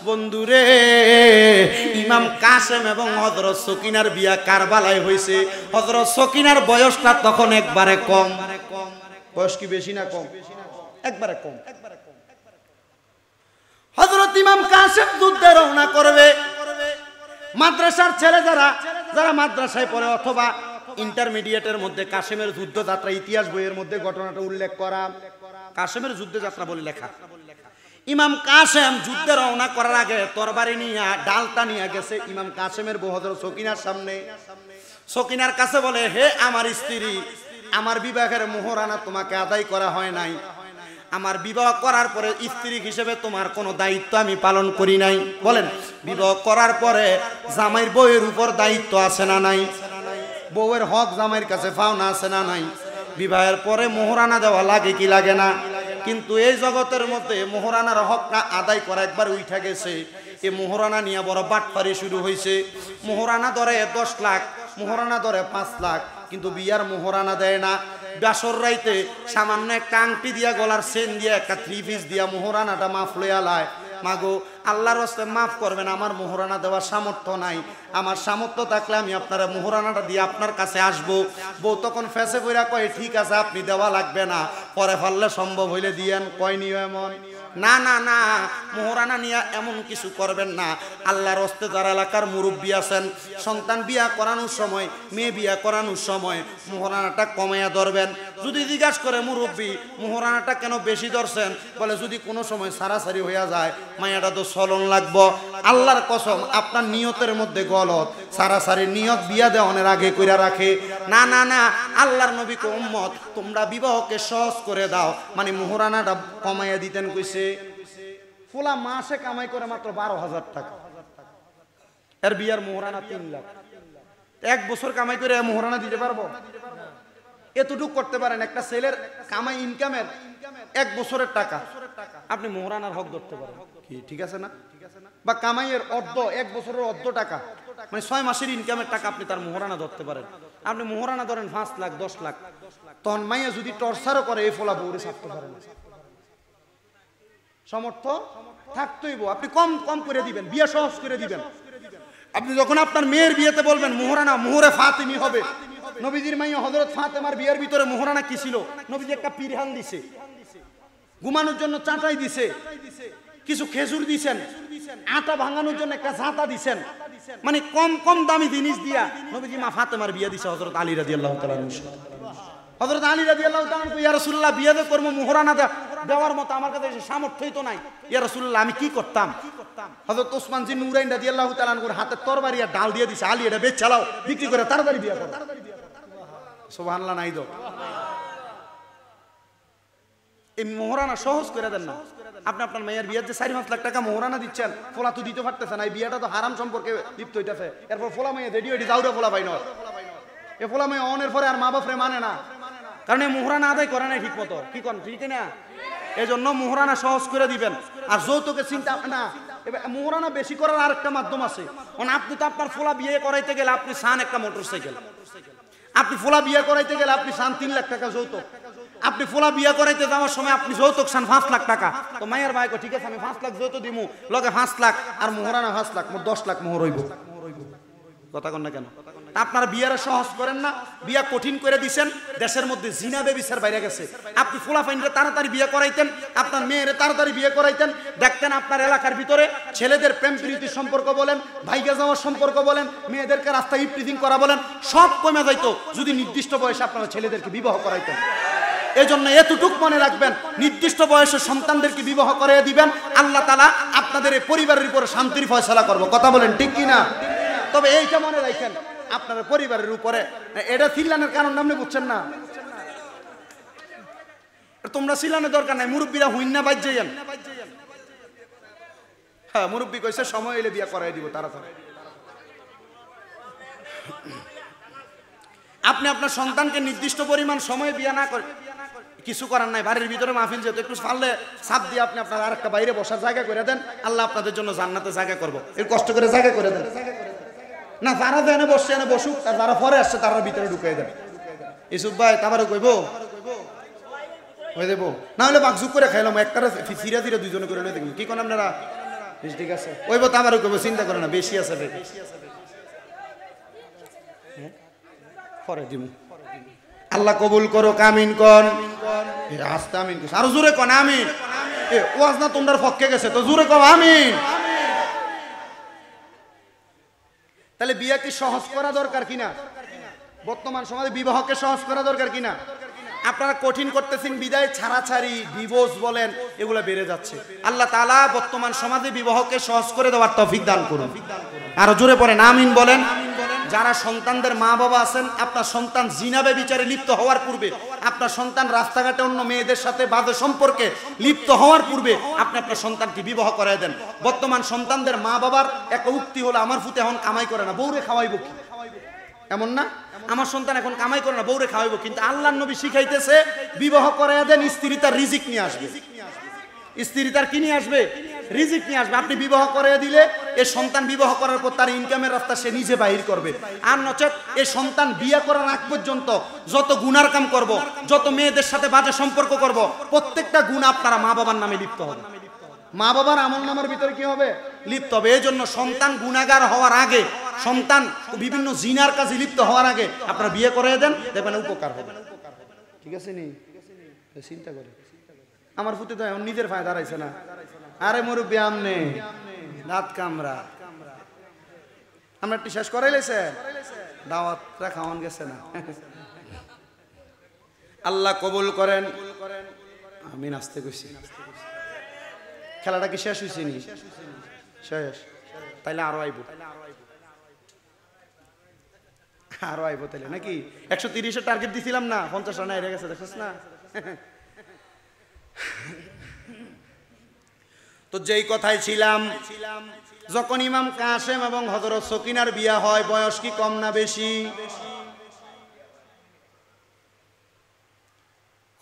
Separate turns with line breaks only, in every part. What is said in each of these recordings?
বন্ধুরে ইমাম কাসেম এবং হযরত সকিনার বিয়া কারবালায় হয়েছে। হযরত সকিনার বয়সটা তখন একবারে কম। বয়স কি বেশি না কম? একবারে কম। হযরত ইমাম কাসেম যুদ্ধে রওনা করবে। মাদ্রাসার ছেলে যারা মাদ্রাসায় পড়ে অথবা ইন্টারমিডিয়েটের মধ্যে কাসেমের যুদ্ধযাত্রা ইতিহাস বইয়ের মধ্যে ঘটনাটা উল্লেখ করা, কাসেমের যুদ্ধযাত্রা বলে লেখা। ইমাম কাসেম যুদ্ধে রওনা করার আগে তরবারি নিয়ে ডালটা নিয়ে গেছে ইমাম কাসেমের বউ হযরত সকিনার সামনে। সকিনার কাছে বলে, হে আমার স্ত্রী, আমার বিবাহের মোহরানা তোমাকে আদায় করা হয় নাই। আমার বিবাহ করার পরে স্ত্রী হিসেবে তোমার কোনো দায়িত্ব আমি পালন করি নাই। বলেন, বিবাহ করার পরে জামাইর বউয়ের উপর দায়িত্ব আছে না নাই? বউয়ের হক জামাইয়ের কাছে পাওনা আছে না নাই? বিবাহের পরে মোহরানা দেওয়া লাগে কি লাগে না? কিন্তু এই জগতের মধ্যে মোহরানার হকটা আদায় করা একবার উঠা গেছে। এই মোহরানা নিয়ে বড় বাটপারি শুরু হয়েছে। মোহরানা ধরে 10 লাখ, মোহরানা ধরে 5 লাখ, কিন্তু বিয়ার মোহরানা দেয় না। বাসর রাইতে সামান্য একটা আংটি দিয়া, গলার চেন দিয়া, একটা 3 পিস দিয়া মোহরানাটা মাফ লইয়া লায়। মাগো আল্লাহর রাস্তে মাফ করবেন, আমার মোহরানা দেওয়ার সামর্থ্য নাই। আমার সামর্থ্য থাকলে আমি আপনার মোহরানাটা দিয়ে আপনার কাছে আসবো। বউ তখন ফেসে কইরা কয়, ঠিক আছে আপনি দেওয়া লাগবে না, পরে ফেললে সম্ভব হইলে দিয়েন। কয় নিও এমন? না না না, মোহরানা নিয়ে এমন কিছু করবেন না। আল্লাহর রাস্তে যারা এলাকার মুরব্বী আছেন, সন্তান বিয়া করানোর সময়, মেয়ে বিয়া করানোর সময় মোহরানাটা কমাইয়া ধরবেন। যদি জিজ্ঞাসা করে মুরব্বী মোহরানাটা কেন বেশি ধরছেন, বলে যদি কোনো সময় সারাসারি হইয়া যায় মায়াটা তো চলন লাগবো। আল্লাহর কসম আপনার নিয়তের মধ্যে গলত, সারাসারি নিয়ত বিয়া দেওয়ানের আগে কইরা রাখে। না না না, আল্লাহর নবী কো উম্মত তোমরা বিবাহকে সহজ করে দাও, মানে মোহরানাটা কমাইয়া দিতেন কইছে। ফুলা মাসে কামাই করে মাত্র 12,000 টাকা, এর বিয়ার মোহরানা 3 লাখ। 1 বছর কামাই করে মোহরানা দিতে পারবো? এতটুকু করতে পারেন, একটা ছেলের কামাই ইনকামের 1 বছরের টাকা আপনি মোহরানার হক ধরতে পারেন কি? ঠিক আছে না? বা কামাইয়ের অর্ধ, 1 বছরের অর্ধ টাকা, মানে 6 মাসের ইনকামের টাকা আপনি তার মোহরানা ধরতে পারেন। আপনি মোহরানা ধরেন 5 লাখ 10 লাখ, তখন মাইয়া যদি টর্চারও করে এই ফলা বউরে ছাড়তে পারেন। সামর্থ্য থাকতেইব, আপনি কম কম করে দিবেন, বিয়ে সহজ করে দিবেন। আপনি যখন আপনার মেয়ের বিয়েতে বলবেন মোহরানা মোহরে ফাতিমি হবে, নবীজির মাইয়া হযরত ফাতেমার বিয়ের ভিতরে মোহরানা কি ছিল? নবীজি একটা পিরহান দিছে, ঘুমানোর জন্য চাটাই দিছে, কিছু খেজুর দিছেন, আটা ভাঙানোর জন্য একটা ঝাঁটা দিছেন, মানে কম কম দামি জিনিস দিয়া নবীজি মা ফাতেমার বিয়ে দিছে হযরত আলী রাদিয়াল্লাহু তাআলা আনহু। হযরত আলী রাদিয়াল্লাহু তাআলা ইয়া রাসূলুল্লাহ বিয়ে তো করব, মোহরানা দেওয়ার মতো আমার কাছে সামর্থ্যই তো নাই, ইয়া রাসূলুল্লাহ আমি কি করতাম? হযরত ওসমান জিন নুরাইন রাদিয়াল্লাহু তাআলা আনহুর হাতে তরবারি আর ডাল দিয়ে দিছে, আলী এটা বেচ চালাও, বিক্রি করে তাড়াতাড়ি বিয়ে করো। সুবহানাল্লাহ নাই দো। এই মোহরানা সহজ করে দেন না। আপনি আপনার মেয়ের বিয়ের যে 4-5 লাখ টাকা মোহরানা দিচ্ছেন, ফোলা তো দিতে পারতেছে না, এই বিয়েটা তো হারাম সম্পর্কে লিপ্ত হইতেছে। এরপর ফোলা মেয়ে রেডি হইতে যাওরা ফোলা পাই না, এ ফোলা মেয়ে অনের পরে আর মা বাপরে মানে না, কারণ এই মোহরানা আদায় করে নাই ঠিক মতো। কি করেন ঠিক না? এই জন্য মোহরানা সহজ করে দিবেন। আর যৌতুকের চিন্তা না, মোহরানা বেশি করার আরেকটা মাধ্যম আছে। আপনি তো আপনার ফোলা বিয়ে করাইতে গেলে আপনি চান একটা মোটরসাইকেল, আপনি ফোলা বিয়ে করাইতে গেলে আপনি চান 3 লাখ টাকা যৌতুক, আপনি ফোলা বিয়ে করাইতে যাওয়ার সময় আপনি যৌতুক চান 5 লাখ টাকা। তো মায়ের ভাই ঠিক আছে আমি 5 লাখ যৌতুক দিমু, লগে 5 লাখ আর মোহরানা 5 লাখ, মোট 10 লাখ মোহর হইব। কথা কন না কেন? আপনারা বিয়ের সহজ করেন না, বিয়া কঠিন করে দিছেন। দেশের মধ্যে জিনা বেবিচার বাইরে গেছে। আপনি ফোলা ফাইনরে তাড়াতাড়ি বিয়ে করাইতেন, আপনার মেয়েরে তাড়াতাড়ি বিয়ে করাইতেন, দেখতেন আপনার এলাকার ভিতরে ছেলেদের প্রেম প্রীতির সম্পর্ক বলেন, ভাইগা যাওয়ার সম্পর্ক বলেন, মেয়েদেরকে রাস্তায় ইফটিজিং করা বলেন, সব কমে যাইতো যদি নির্দিষ্ট বয়সে আপনারা ছেলেদেরকে বিবাহ করাইতেন। এই জন্য এতটুক মনে রাখবেন, নির্দিষ্ট বয়সে সন্তানদেরকে বিবাহ করিয়ে দিবেন, আল্লাহ তাআলা আপনাদের এই পরিবারের উপরে শান্তির ফয়সালা করবো। কথা বলেন ঠিক কিনা? তবে এইটা মনে রাখেন, আপনার পরিবারের উপরে এটা সিলানের কারণ আপনি বুঝছেন না। তোমরা সিলানের দরকার নাই, মুরব্বীরা হুইন্না বাজ যাইয়েন। হ্যাঁ, মুরব্বী কইছে সময় এলে বিয়া করাই দিব তাড়াতাড়ি। আপনি আপনার সন্তানকে নির্দিষ্ট পরিমাণ সময় বিয়া না করে কিছু করার নাই। বাড়ির ভিতরে মাহফিল যেহেতু একটু পারলে ছাপ দিয়ে আপনি আপনার আরেকটা বাইরে বসার জায়গা করে দেন, আল্লাহ আপনাদের জন্য জান্নাতে জায়গা করবো। একটু কষ্ট করে জায়গা করে দেন না, যারা এনে বসছে এনে বসুক, আর যারা পরে আসছে তারা ভিতরে ঢুকাই দেন। ইসুফ ভাই তাবারও কইব হয়ে দেবো, না হলে বাকঝুক করে খাইলাম, একটা ফিরা ফিরা দুইজনে করে দেখুন। কি কোন আপনারা ঠিক আছে ওই বত আমারও কইব চিন্তা করে না বেশি আছে রে পরে দিমু আল্লাহ কবুল করো আমিন কোন আস্তে আমিন কইছ আর জোরে কোন আমিন এ ওয়াজ না তোমার পক্ষে গেছে তো জোরে কও আমিন তাহলে বিয়ে কি সহজ করা দরকার কিনা বর্তমান সমাজে বিবাহকে সহজ করা দরকার কিনা আপনারা কঠিন করতেছেন বিদায় ছাড়াছাড়ি ডিভোর্স বলেন এগুলা বেড়ে যাচ্ছে আল্লাহ তাআলা বর্তমান সমাজে বিবাহকে সহজ করে দেওয়ার তৌফিক দান করুন আর জোরে পড়েন আমিন বলেন যারা সন্তানদের মা বাবা আছেন আপনার সন্তান জিনা ব্যভিচারে লিপ্ত হওয়ার পূর্বে আপনার সন্তান রাস্তাঘাটে অন্য মেয়েদের সাথে বাজে সম্পর্কে লিপ্ত হওয়ার পূর্বে আপনি আপনার সন্তানকে বিবাহ করায় দেন বর্তমান সন্তানদের মা বাবার একটা উক্তি হলো আমার ফুতে এখন কামাই করে না বউরে খাওয়াইবো কি এমন না আমার সন্তান এখন কামাই করে না বউরে খাওয়াইবো কিন্তু আল্লাহর নবী শিখাইতেছে বিবাহ করায় দেন স্ত্রী তার রিজিক নিয়ে আসবে স্ত্রী তার কি নিয়ে আসবে রিজিক নিয়ে আসবে আপনি বিবাহ করায় দিলে এই সন্তান বিবাহ করার পর তার ইনকামের রাস্তা সে নিজে বাহির করবে আর নচেত এই সন্তান বিয়ে করার আগ পর্যন্ত যত গুনার কাম করব যত মেয়েদের সাথে বাজে সম্পর্ক করব প্রত্যেকটা গুণ আপনারা মা বাবার নামে লিপ্ত হবে মা বাবার আমল নামার ভিতরে কি হবে লিপ্ত হবে এই জন্য সন্তান গুনাহগার হওয়ার আগে সন্তান বিভিন্ন জিনার কাজে লিপ্ত হওয়ার আগে আপনারা বিয়ে করায় দেন দেখবেন উপকার হবে ঠিক আছে নি চিন্তা করে আমার ফুতে তো এখন নিজের ফায়দা দাঁড়াইছে না আরে মুরব্বি আমনে দাঁত কামরা আমরা একটু শেষ করে লেছে দাওয়াতটা খাওয়ান গেছে না আল্লাহ কবুল করেন আমি নাচতে কইছি খেলাটা কি শেষ হয়েছে নি শেষ তাইলে আরো আইব তাইলে নাকি 130 টার্গেট দিছিলাম না 50 রান হেরে গেছে দেখছ না তো যেই কথাই ছিলাম যখন ইমাম কাসেম এবং হযরত সকিনার বিয়া হয় বয়স কি কম না বেশি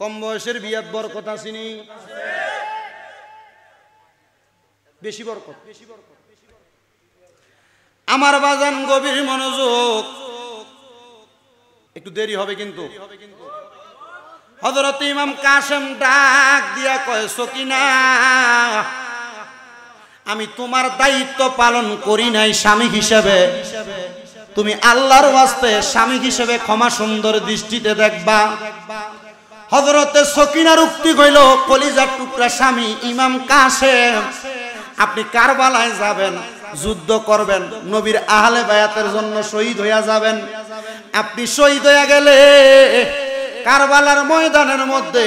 কম বয়সের বিয়াত বরকত আসেনি বেশি বরকত আমার বাজান গভীর মনোযোগ একটু দেরি হবে কিন্তু হযরত ইমাম কাসেম ডাক দিয়া কয় সকিনা আমি তোমার দায়িত্ব পালন করি নাই স্বামী হিসেবে তুমি আল্লাহর ওয়াস্তে স্বামী হিসেবে ক্ষমা সুন্দর দৃষ্টিতে দেখবা হযরতে সকিনার উক্তি কইল কলিজার টুকরা স্বামী ইমাম কাসেম আপনি কারবালায় যাবেন যুদ্ধ করবেন নবীর আহলে বায়াতের জন্য শহীদ হইয়া যাবেন আপনি শহীদ হইয়া গেলে কারবালার ময়দানের মধ্যে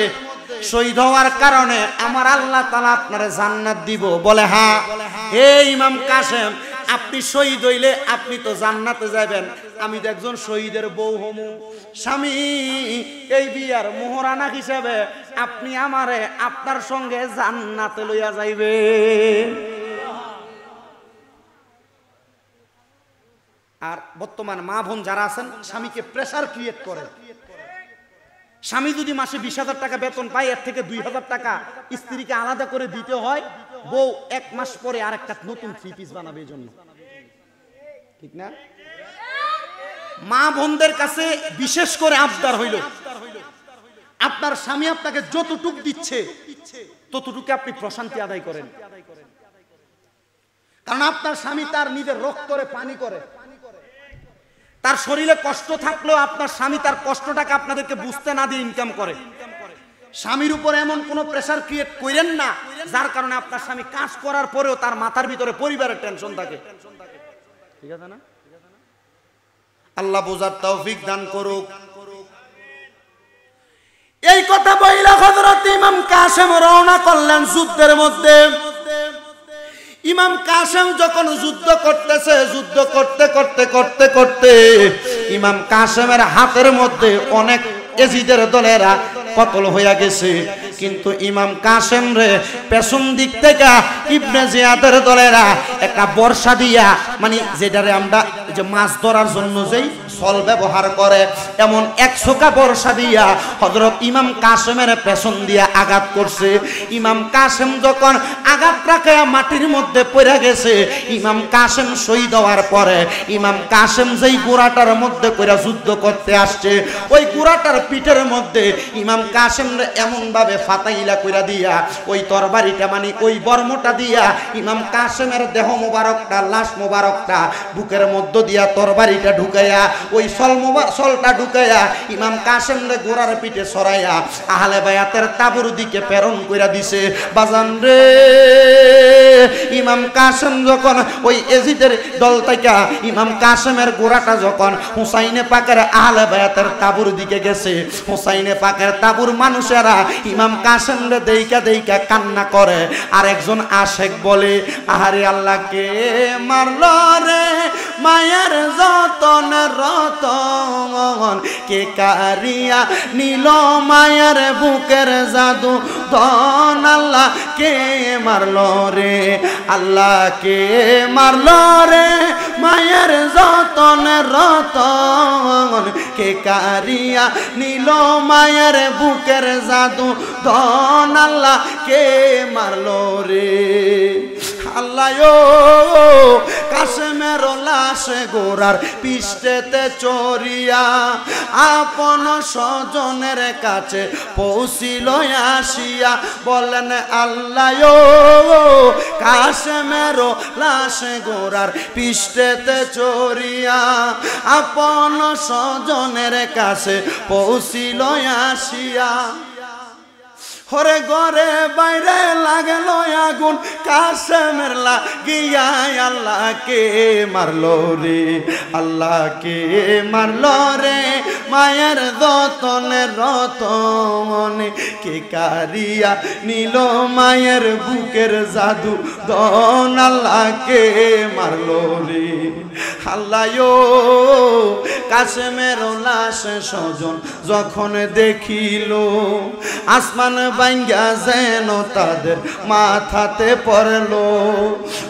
শহীদ হওয়ার কারণে আমার আল্লাহ তাআলা আপনারে জান্নাত দিব বলে হ্যাঁ হে ইমাম কাসেম আপনি শহীদ হইলে আপনি তো জান্নাতে যাবেন আমি তো একজন শহীদের বউ হমু স্বামী এই বিয়ার মোহরানা হিসেবে আপনি আমারে আপনার সঙ্গে জান্নাতে লইয়া যাইবেন আর বর্তমান মা বোন যারা আছেন স্বামীকে প্রেসার ক্রিয়েট করে স্বামী যদি মাসে 20,000 টাকা বেতন পায় এর থেকে 2,000 টাকা স্ত্রীকে আলাদা করে দিতে হয় বউ 1 মাস পরে আরেকটা নতুন 3 পিস বানাবে এই জন্য ঠিক না মা বোনদের কাছে বিশেষ করে আবদার হইল আপনার স্বামী আপনাকে যতটুক দিচ্ছে ততটুকু আপনি প্রশান্তি আদায় করেন কারণ আপনার স্বামী তার নিজের রক্তরে পানি করে তার শরীরে কষ্ট থাকলেও আপনার স্বামী তার কষ্টটাকে আপনাদেরকে বুঝতে না দিয়ে ইনকাম করে স্বামীর উপর এমন কোনো প্রেসার ক্রিয়েট করেন না যার কারণে আপনার স্বামী কাজ করার পরেও তার মাথার ভিতরে পরিবারের টেনশন থাকে ঠিক আছে না আল্লাহ বোঝার তৌফিক দান করুক এই কথা বইলা হযরত ইমাম কাসেম রওনা করলেন যুদ্ধের মধ্যে ইমাম কাসেম যখন যুদ্ধ করতেছে যুদ্ধ করতে করতে করতে করতে ইমাম কাসেমের হাতের মধ্যে অনেক এজিদের দলেরা কতল হইয়া গেছে কিন্তু ইমাম কাসেম রে পেছন দিক থেকে ইবনে জিয়াদের দলেরা একটা বর্ষা দিয়া মানে যেটারে আমরা যে মাছ ধরার জন্য যেই সল ব্যবহার করে এমন 100 বর্ষা দিয়া হযরত ইমাম কাসেমের পেছন দিয়া আঘাত করছে। ইমাম কাসেম যখন আঘাত রাখে মাটির মধ্যে পড়ে গেছে, ইমাম কাসেম শহীদ হওয়ার পরে ইমাম কাসেম যেই ঘোড়াটার মধ্যে কইরা যুদ্ধ করতে আসছে, ওই ঘোড়াটার পিঠের মধ্যে ইমাম কাসেম এমন ভাবে ফাতাইলা কইরা দিয়া ওই তরবারিটা মানে ওই বর্মটা দিয়া ইমাম কাসেমের দেহ মোবারকটা লাশ মোবারকটা বুকের মধ্য দিয়া তরবারিটা ঢুকাইয়া ওই সলটা ঢুকাইয়া ইমাম কাসেম রে ঘোড়ার পিঠে সরাইয়া আহলে বায়াতের তাবুর দিকে প্রেরণ কইরা দিছে। বাজান রে, ইমাম কাসেম যখন ওই এজিদের দল থেকে ইমাম কাসেমের ঘোড়াটা যখন হুসাইনে পাকের আহলে বায়াতের তাবুর দিকে গেছে, হুসাইনে পাকের তাবুর মানুষেরা ইমাম কাসেম রে দেইকা দেইকা কান্না করে। আর একজন আশেক বলে, আহারে আল্লাহকে মারল রে মায়ের যতন রতন, কে কারিয়া নীল মায়ের বুকের জাদু ধন, আল্লাহ কে মারল রে, আল্লাহ কে মারল রে মায়ের যতন রতন, কে কারিয়া নীল মায়ের বুকের জাদু ধন, আল্লাহ কে মারল রে। আল্লাহ কাসেমের লাশ গোরার পিষ্টেতে চড়িয়া আপন স্বজনের কাছে পৌঁছিল আসিয়া, বলেন আল্লাহ কাসেমের লাশ গোরার পিষ্টেতে চড়িয়া আপন স্বজনের কাছে পৌঁছিল আসিয়া। হরে ঘরে বাইরে লাগলো আগুন, কাসেমের লাগিয়া আল্লাহকে মারলো রে, আল্লাহকে মারলো রে মায়ের যতনের রতন, কে কারিয়া নীল মায়ের বুকের জাদু ধন, আল্লাহকে মারলো রে। আল্লাহ কাসেমের লাশ স্বজন যখন দেখিল, আসমান ভাঙ্গা যেন তাদের মাথাতে পড়লো।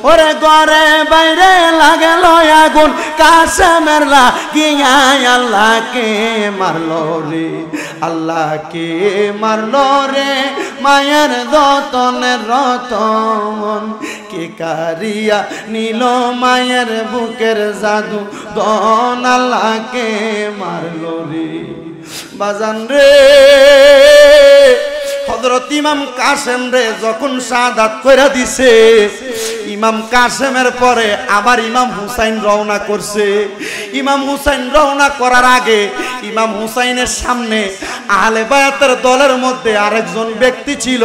ওরে ঘরে বাইরে লাগল আগুন, কাসেমের লাগিয়া আল্লাহকে মারলো রে, আল্লাহকে মারলো রে মায়ের যতনের রতন, কে কারিয়া নীল মায়ের বুকের জাদু ধন, আল্লাহকে মারলো রে। বাজান রে, হযরত ইমাম কাসেম রে যখন শাহাদাত কইরা দিছে, ইমাম কাসেমের পরে আবার ইমাম হুসাইন রওনা করছে। ইমাম হুসাইন রওনা করার আগে ইমাম হুসাইনের সামনে আহলে বায়াতের দলের মধ্যে আরেকজন ব্যক্তি ছিল,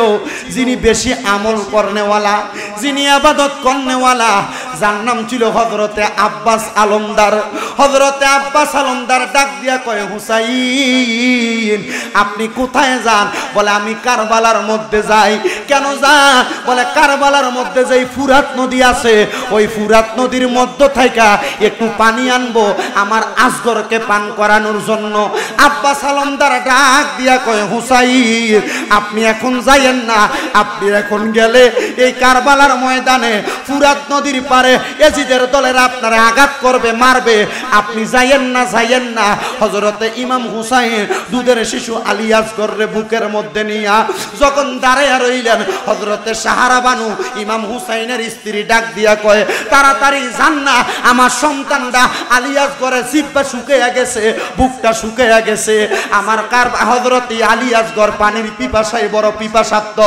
যিনি বেশি আমল করনেওয়ালা, যিনি ইবাদত করনেওয়ালা, যার নাম ছিল হযরতে আব্বাস আলমদার। হযরতে আব্বাস আলমদার ডাক দিয়া কয়, হুসাইন আপনি কোথায় যান? বলে আমি কারবালার মধ্যে যাই। কেন যান? বলে কারবালার মধ্যে যেই ফুরাত নদী আছে, ওই ফুরাত নদীর মধ্য থেকে একটু পানি আনবো আমার আসগরকে পান করানোর জন্য। আব্বাস আলমদার ডাক দিয়া কয়, হুসাইন আপনি এখন যাইয়েন না, আপনি এখন গেলে এই কারবালার ময়দানে ফুরাত নদীর পারে এজিদের দলের আপনারা আঘাত করবে, মারবে, আপনি যাইয়েন না, যাইয়েন না। হযরতে ইমাম হুসাইন দুধের শিশু আলী আসগররে বুকের মধ্যে নিয়া যখন দাঁড়াইয়া রইলেন, হযরতে সাহারা বানু ইমাম হুসাইনের স্ত্রী ডাক দিয়া কয়, তাড়াতাড়ি যান না, আমার সন্তানটা আলী আসগরে জিহ্বা শুকাইয়া গেছে, বুকটা শুকাইয়া গেছে, আমার হযরতে আলী আসগর পানির পিপাসায় বড় পিপাসার্থ।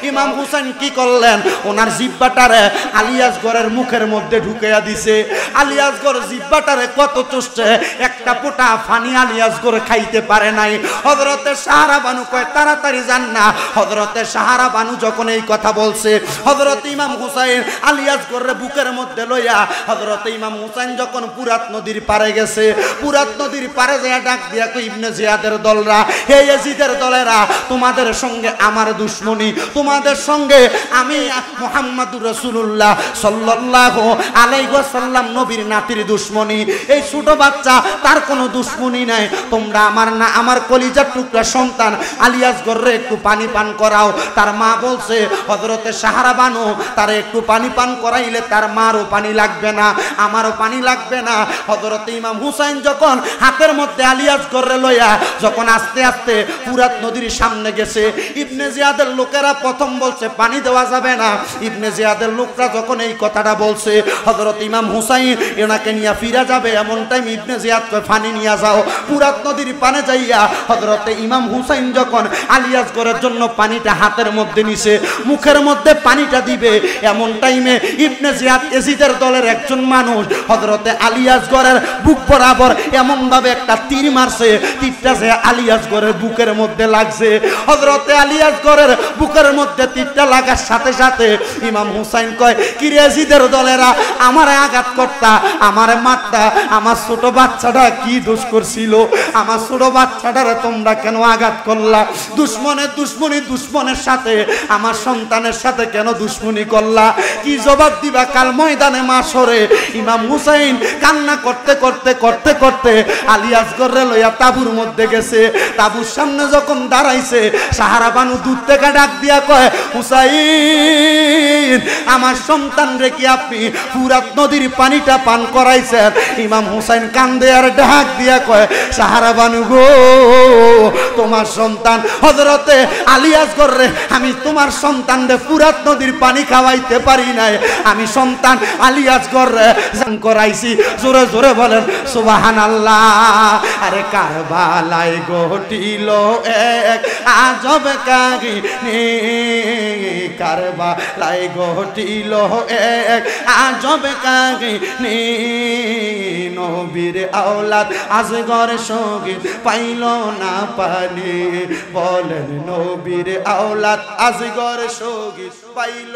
ইমাম হুসাইন কি করলেন? ওনার জিহ্বাটারে আলী আসগরের মুখের মধ্যে ঢুকাইয়া দিছে। আলী আসগর জিহ্বাটারে কত চুষছে, একটা ফোঁটা পানি আলী আসগর খাইতে পারে নাই। হযরতে সাহারা বানু কয়, তাড়াতাড়ি যান না। হযরতে সাহারা বানু যখন এই কথা বলছে, হযরতে ইমাম হুসাইন আলী আসগরের বুকের মধ্যে লইয়া হযরতে ইমাম হুসাইন যখন পুরাত নদীর পারে গেছে, পুরাত নদীর পারে যায় ডাক দিয়া কই, ইবনে জিয়াদের দলরা, হে ইয়াজিদের দলেরা, তোমাদের সঙ্গে আমার দুশমনী, তোমাদের সঙ্গে আমি মুহাম্মদুর রাসূলুল্লাহ সাল্লাল্লাহু আলাইহি ওয়াসাল্লাম নবীর নাতির দুশমনী। এই ছোট বাচ্চা আর কোনো দুশ্মনী নাই। তোমরা আমার না আমার কলিজার টুকরা সন্তান আলী আসগররে একটু পানি পান করাও। তার মা বলছে হযরতে সাহারা বানু তার একটু পানি পান করাইলে তার মারও পানি লাগবে না, আমারও পানি লাগবে না। হযরতে ইমাম হুসাইন যখন হাতের মধ্যে আলী আসগররে লইয়া যখন আস্তে আস্তে ফুরাত নদীর সামনে গেছে, ইবনে জিয়াদের লোকেরা প্রথম বলছে পানি দেওয়া যাবে না। ইবনে জিয়াদের লোকরা যখন এই কথাটা বলছে, হযরত ইমাম হুসাইন এনাকে নিয়ে ফিরে যাবে, এমন টাইম ইবনে জিয়াদ কয় পানি নিয়ে যাও। ফুরাত নদীর পানে যাইয়া হযরতে ইমাম হুসাইন যখন আলী আসগরের জন্য পানিটা হাতের মধ্যে নিছে, মুখের মধ্যে পানিটা দিবে, এমন টাইমে ইবনে জিয়াদ এজিদের দলের একজন মানুষ হযরতে আলী আসগরের বুক বরাবর এমন ভাবে একটা তীর মারছে, তীরটা যে আলী আসগরের বুকের মধ্যে লাগছে। হযরতে আলী আসগরের বুকের মধ্যে তীরটা লাগার সাথে সাথে ইমাম হুসাইন কয়, কি রে এজিদের দলেরা, আমারে আঘাত করতা, আমারে মারতা, আমার ছোট বাচ্চাটা কি দোষ করছিল, আমার ছোট বাচ্চাটারে তোমরা কেন আঘাত করলা? দুশ্মনের দুশ্মনী দুশ্মনের সাথে আমার সন্তানের সাথে কেন দুশ্মনী করলা? কি জবাব দিবা কাল ময়দানে মাশরে? ইমাম হুসাইন কান্না করতে করতে করতে করতে আলী আসগররে লইয়া তাবুর মধ্যে গেছে। তাবুর সামনে যখন দাঁড়াইছে, সাহারা বানু দূর থেকে ডাক দিয়া কয়, হুসাইন আমার সন্তান রে কি আপনি ফুরাত নদীর পানিটা পান করাইছেন? ইমাম হুসাইন কান্দে আর ডাক দিয়া কয়, সাহারা বানু গো, তোমার সন্তান হযরতে আলী আসগর রে আমি তোমার সন্তান রে ফুরাত নদীর পানি খাওয়াইতে পারি নাই, আমি সন্তান আলী আসগর রে জান করাইছি। জোরে জোরে বলেন সুবহানাল্লাহ। আরে কারবালায় ঘটিল এক আজব কাহিনী, কারবালায় ঘটিল এক আজব কাহিনী, নবীর আওলাদ আসগর শহীদ পাইল না পানি, বলেন নবীর আওলাদ আসগর শহীদ পাইল।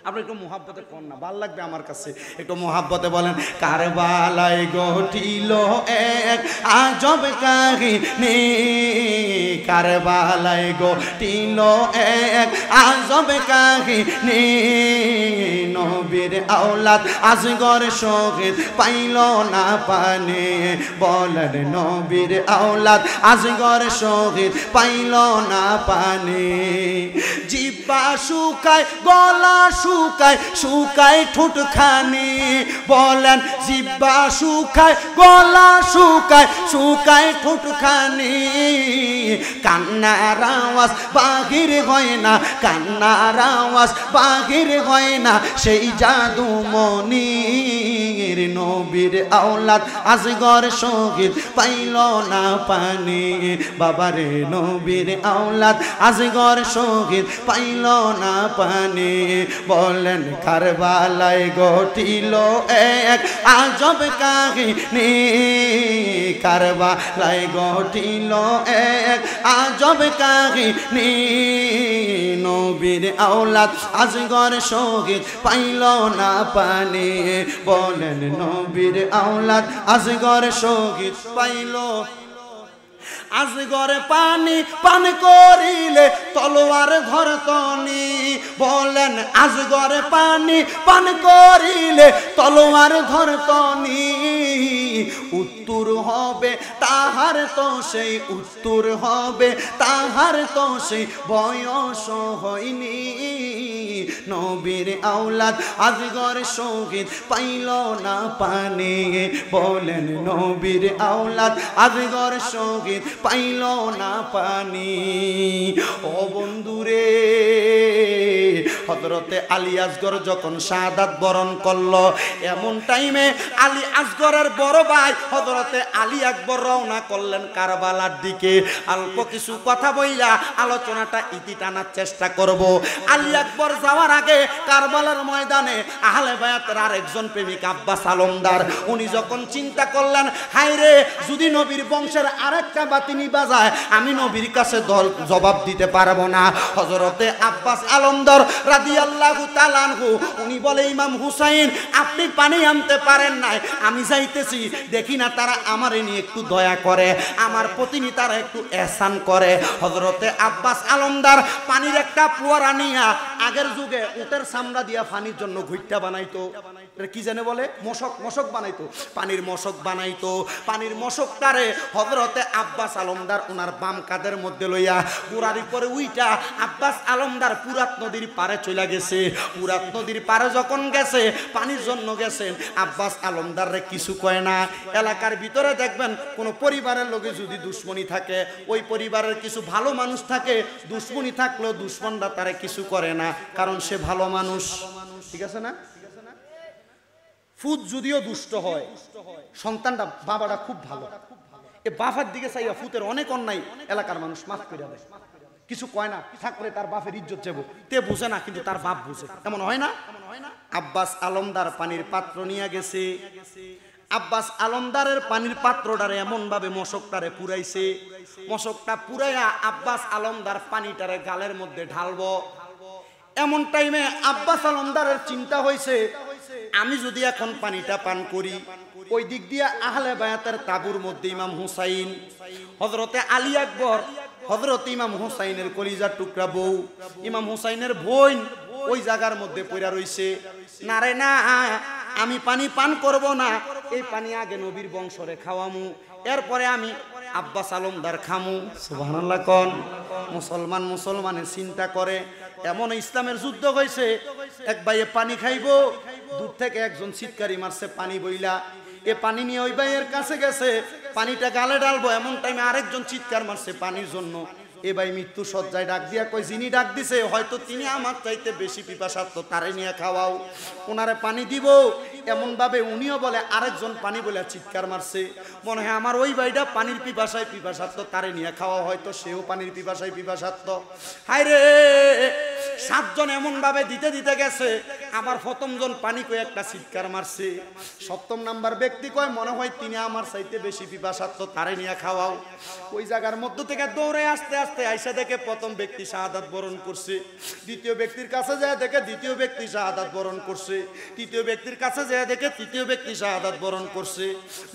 আপনি একটু মোহাব্বতে কোন না, ভাল লাগবে আমার কাছে, একটু মোহাব্বতে বলেন, কারবালায় ঘটিল এক আজব কাহিনী, কারবালায় ঘটিল এক আজব কাহিনী, নবীর আওলাদ আসগর শহীদ পাইল না পানি, বলেন নবীর আওলাদ আসগর শহীদ পাইল না পানি। জিহ্বা শুকায় গলা শুকায় শুকায় ঠোঁটখানি, বলেন জিহ্বা শুকায় গলা শুকায় শুকায় ঠোঁটখানি, কান্নার আওয়াজ বাহির হয় না, কান্নার আওয়াজ বাহির হয় না, সেই জাদু মনির নবীর আওলাদ আসগর শহীদ পাইল না পানি, বাবারে নবীর আওলাদ আসগর শহীদ পাইল না পানি, বলেন কারবালায় ঘটিল এক আজব কাহিনী, কারবালায় ঘটিল এক আজব কাহিনী, নবীর আওলাদ আসগর শহীদ পাইল না পানি, বলেন নবীর আওলাদ আসগর শহীদ পাইল। আসগরে পানি পান করিলে তলোয়ার ধরতনি, বলেন আসগরে পানি পান করিলে তলোয়ার ধরতনি, উত্তর হবে তাহার তো সেই উত্তর হবে তাহার তো সেই বয়স হয়নি, নবীর আওলাদ আসগর শহীদ পাইল না পানি, বলেন নবীর আওলাদ আসগর শহীদ পাইল না পানি। ও বন্ধুরে, হযরতে আলী আসগর যখন শাহাদাত বরণ করলো, এমন টাইমে আলী আসগরের বড় ভাই হযরতে আলী আকবর রওনা করলেন কারবালার দিকে। অল্প কিছু কথা বইলা আলোচনাটা ইতি টানার চেষ্টা করব। আলী আকবর যাওয়ার আগে কারবালার ময়দানে আহলে বায়াতের আরেকজন প্রেমিক আব্বাস আলমদার, উনি যখন চিন্তা করলেন, হায় রে, যদি নবীর বংশের আরেকটা বাতিনি বাজায় আমি নবীর কাছে জবাব দিতে পারবো না। হযরতে আব্বাস আলমদার রাদিয়াল্লাহু তাআলা আনহু উনি বলে ইমাম হুসাইন আপনি পানি আনতে পারেন নাই, আমি যাইতেছি দেখি না তারা আমারে নিয়ে একটু দয়া করে, আমার প্রতিনি তারা একটু এহসান করে। হযরতে আব্বাস আলমদার পানির একটা পুয়ারা নিয়া আগের যুগে উটের চামড়া দিয়া পানির জন্য ঘুইট্টা বানাইতো, কি জানে বলে মশক বানাইতো, পানির মশক বানাইতো। পানির মশকটারে হযরতে আব্বাস আলমদার ওনার বাম কাঁধের মধ্যে লইয়া বুড়ারি করে উইটা আব্বাস আলমদার পুরাত নদীর পারে চলে গেছে। পুরাত নদীর পারে যখন গেছে পানির জন্য গেছেন, আব্বাস আলমদার রে কিছু কয় না। এলাকার ভিতরে দেখবেন কোন পরিবারের লোকে যদি দুশ্মনী থাকে, ওই পরিবারের কিছু ভালো মানুষ থাকে, দুশ্মনী থাকলেও দুশ্মনরা তারে কিছু করে না, কারণ সে ভালো মানুষ। ঠিক আছে না? ফুত যদিও দুষ্ট হয়, সন্তানটা বাবাটা খুব ভালো, এ বাবার দিকে চাইয়া ফুতের অনেক অন্যায় এলাকার মানুষ মাফ করে দেয়, কিছু কয় না, থাকলে তার বাপের ইজ্জত যাবো, তে বুঝে না কিন্তু তার বাপ বুঝে, এমন হয় না? আব্বাস আলমদার পানির পাত্র নিয়ে গেছে, আব্বাস আলমদারের পানির পাত্রটারে এমন ভাবে মশকটারে পুরাইছে, মশকটা পুরাইয়া আব্বাস আলমদার পানিটারে গালের মধ্যে ঢালবো। এমন টাইমে আব্বাস আলমদারের চিন্তা হয়েছে আমি যদি এখন পানিটা পান করি, ওই দিক দিয়ে আহলে বায়াতের তাবুর মধ্যে ইমাম হুসাইন, হযরতে আলী আকবর, হযরত ইমাম হুসাইনের কলিজার টুকরা বউ, ইমাম হুসাইনের বোন ওই জায়গার মধ্যে পড়া রইছে। না রে না, আমি পানি পান করব না, এই পানি আগে নবীর বংশরে খাওয়ামু, এরপরে আমি আব্বাস আলমদার খামু। সুবহানাল্লাহ কোন মুসলমানের চিন্তা করে, এমন ইসলামের যুদ্ধ হয়েছে, এক ভাইয়ে পানি খাইবো, দূর থেকে একজন চিৎকারি মারছে পানি বইলা, এ পানি নিয়ে ওই ভাইয়ের কাছে গেছে, পানিটা গালে ডালবো, এমন টাইমে আরেকজন চিৎকার মারছে পানির জন্য। এ ভাই মৃত্যু সজ্জায় ডাক দিয়া কই যিনি ডাক দিছে হয়তো তিনি আমার চাইতে বেশি পিপাসার্থ, তারে নিয়ে খাওয়াও, ওনারে পানি দিব। এমন ভাবে উনিও বলে আরেকজন পানি বলে চিৎকার মারছে, মনে হয় আমার ওই ভাইটা পানির পিপাসার্থ, তারে নিয়ে খাওয়া, হয়তো সেও পানির পিপাসার্থ। হায় রে, সাতজন এমন ভাবে দিতে দিতে গেছে, আবার প্রথমজন পানি কই একটা চিৎকার মারছে, সপ্তম নাম্বার ব্যক্তি কয় মনে হয় তিনি আমার চাইতে বেশি পিপাসার্থ, তারে নিয়ে খাওয়াও। ওই জায়গার মধ্য থেকে দৌড়ে আসতে আসতে আইসা দেখে প্রথম ব্যক্তি শাহাদাত বরণ করছে, দ্বিতীয় ব্যক্তির কাছে যায় দেখে দ্বিতীয় ব্যক্তি শাহাদাত বরণ করছে, তৃতীয় ব্যক্তির কাছে যায় দেখে তৃতীয় ব্যক্তি শাহাদাত বরণ করছে।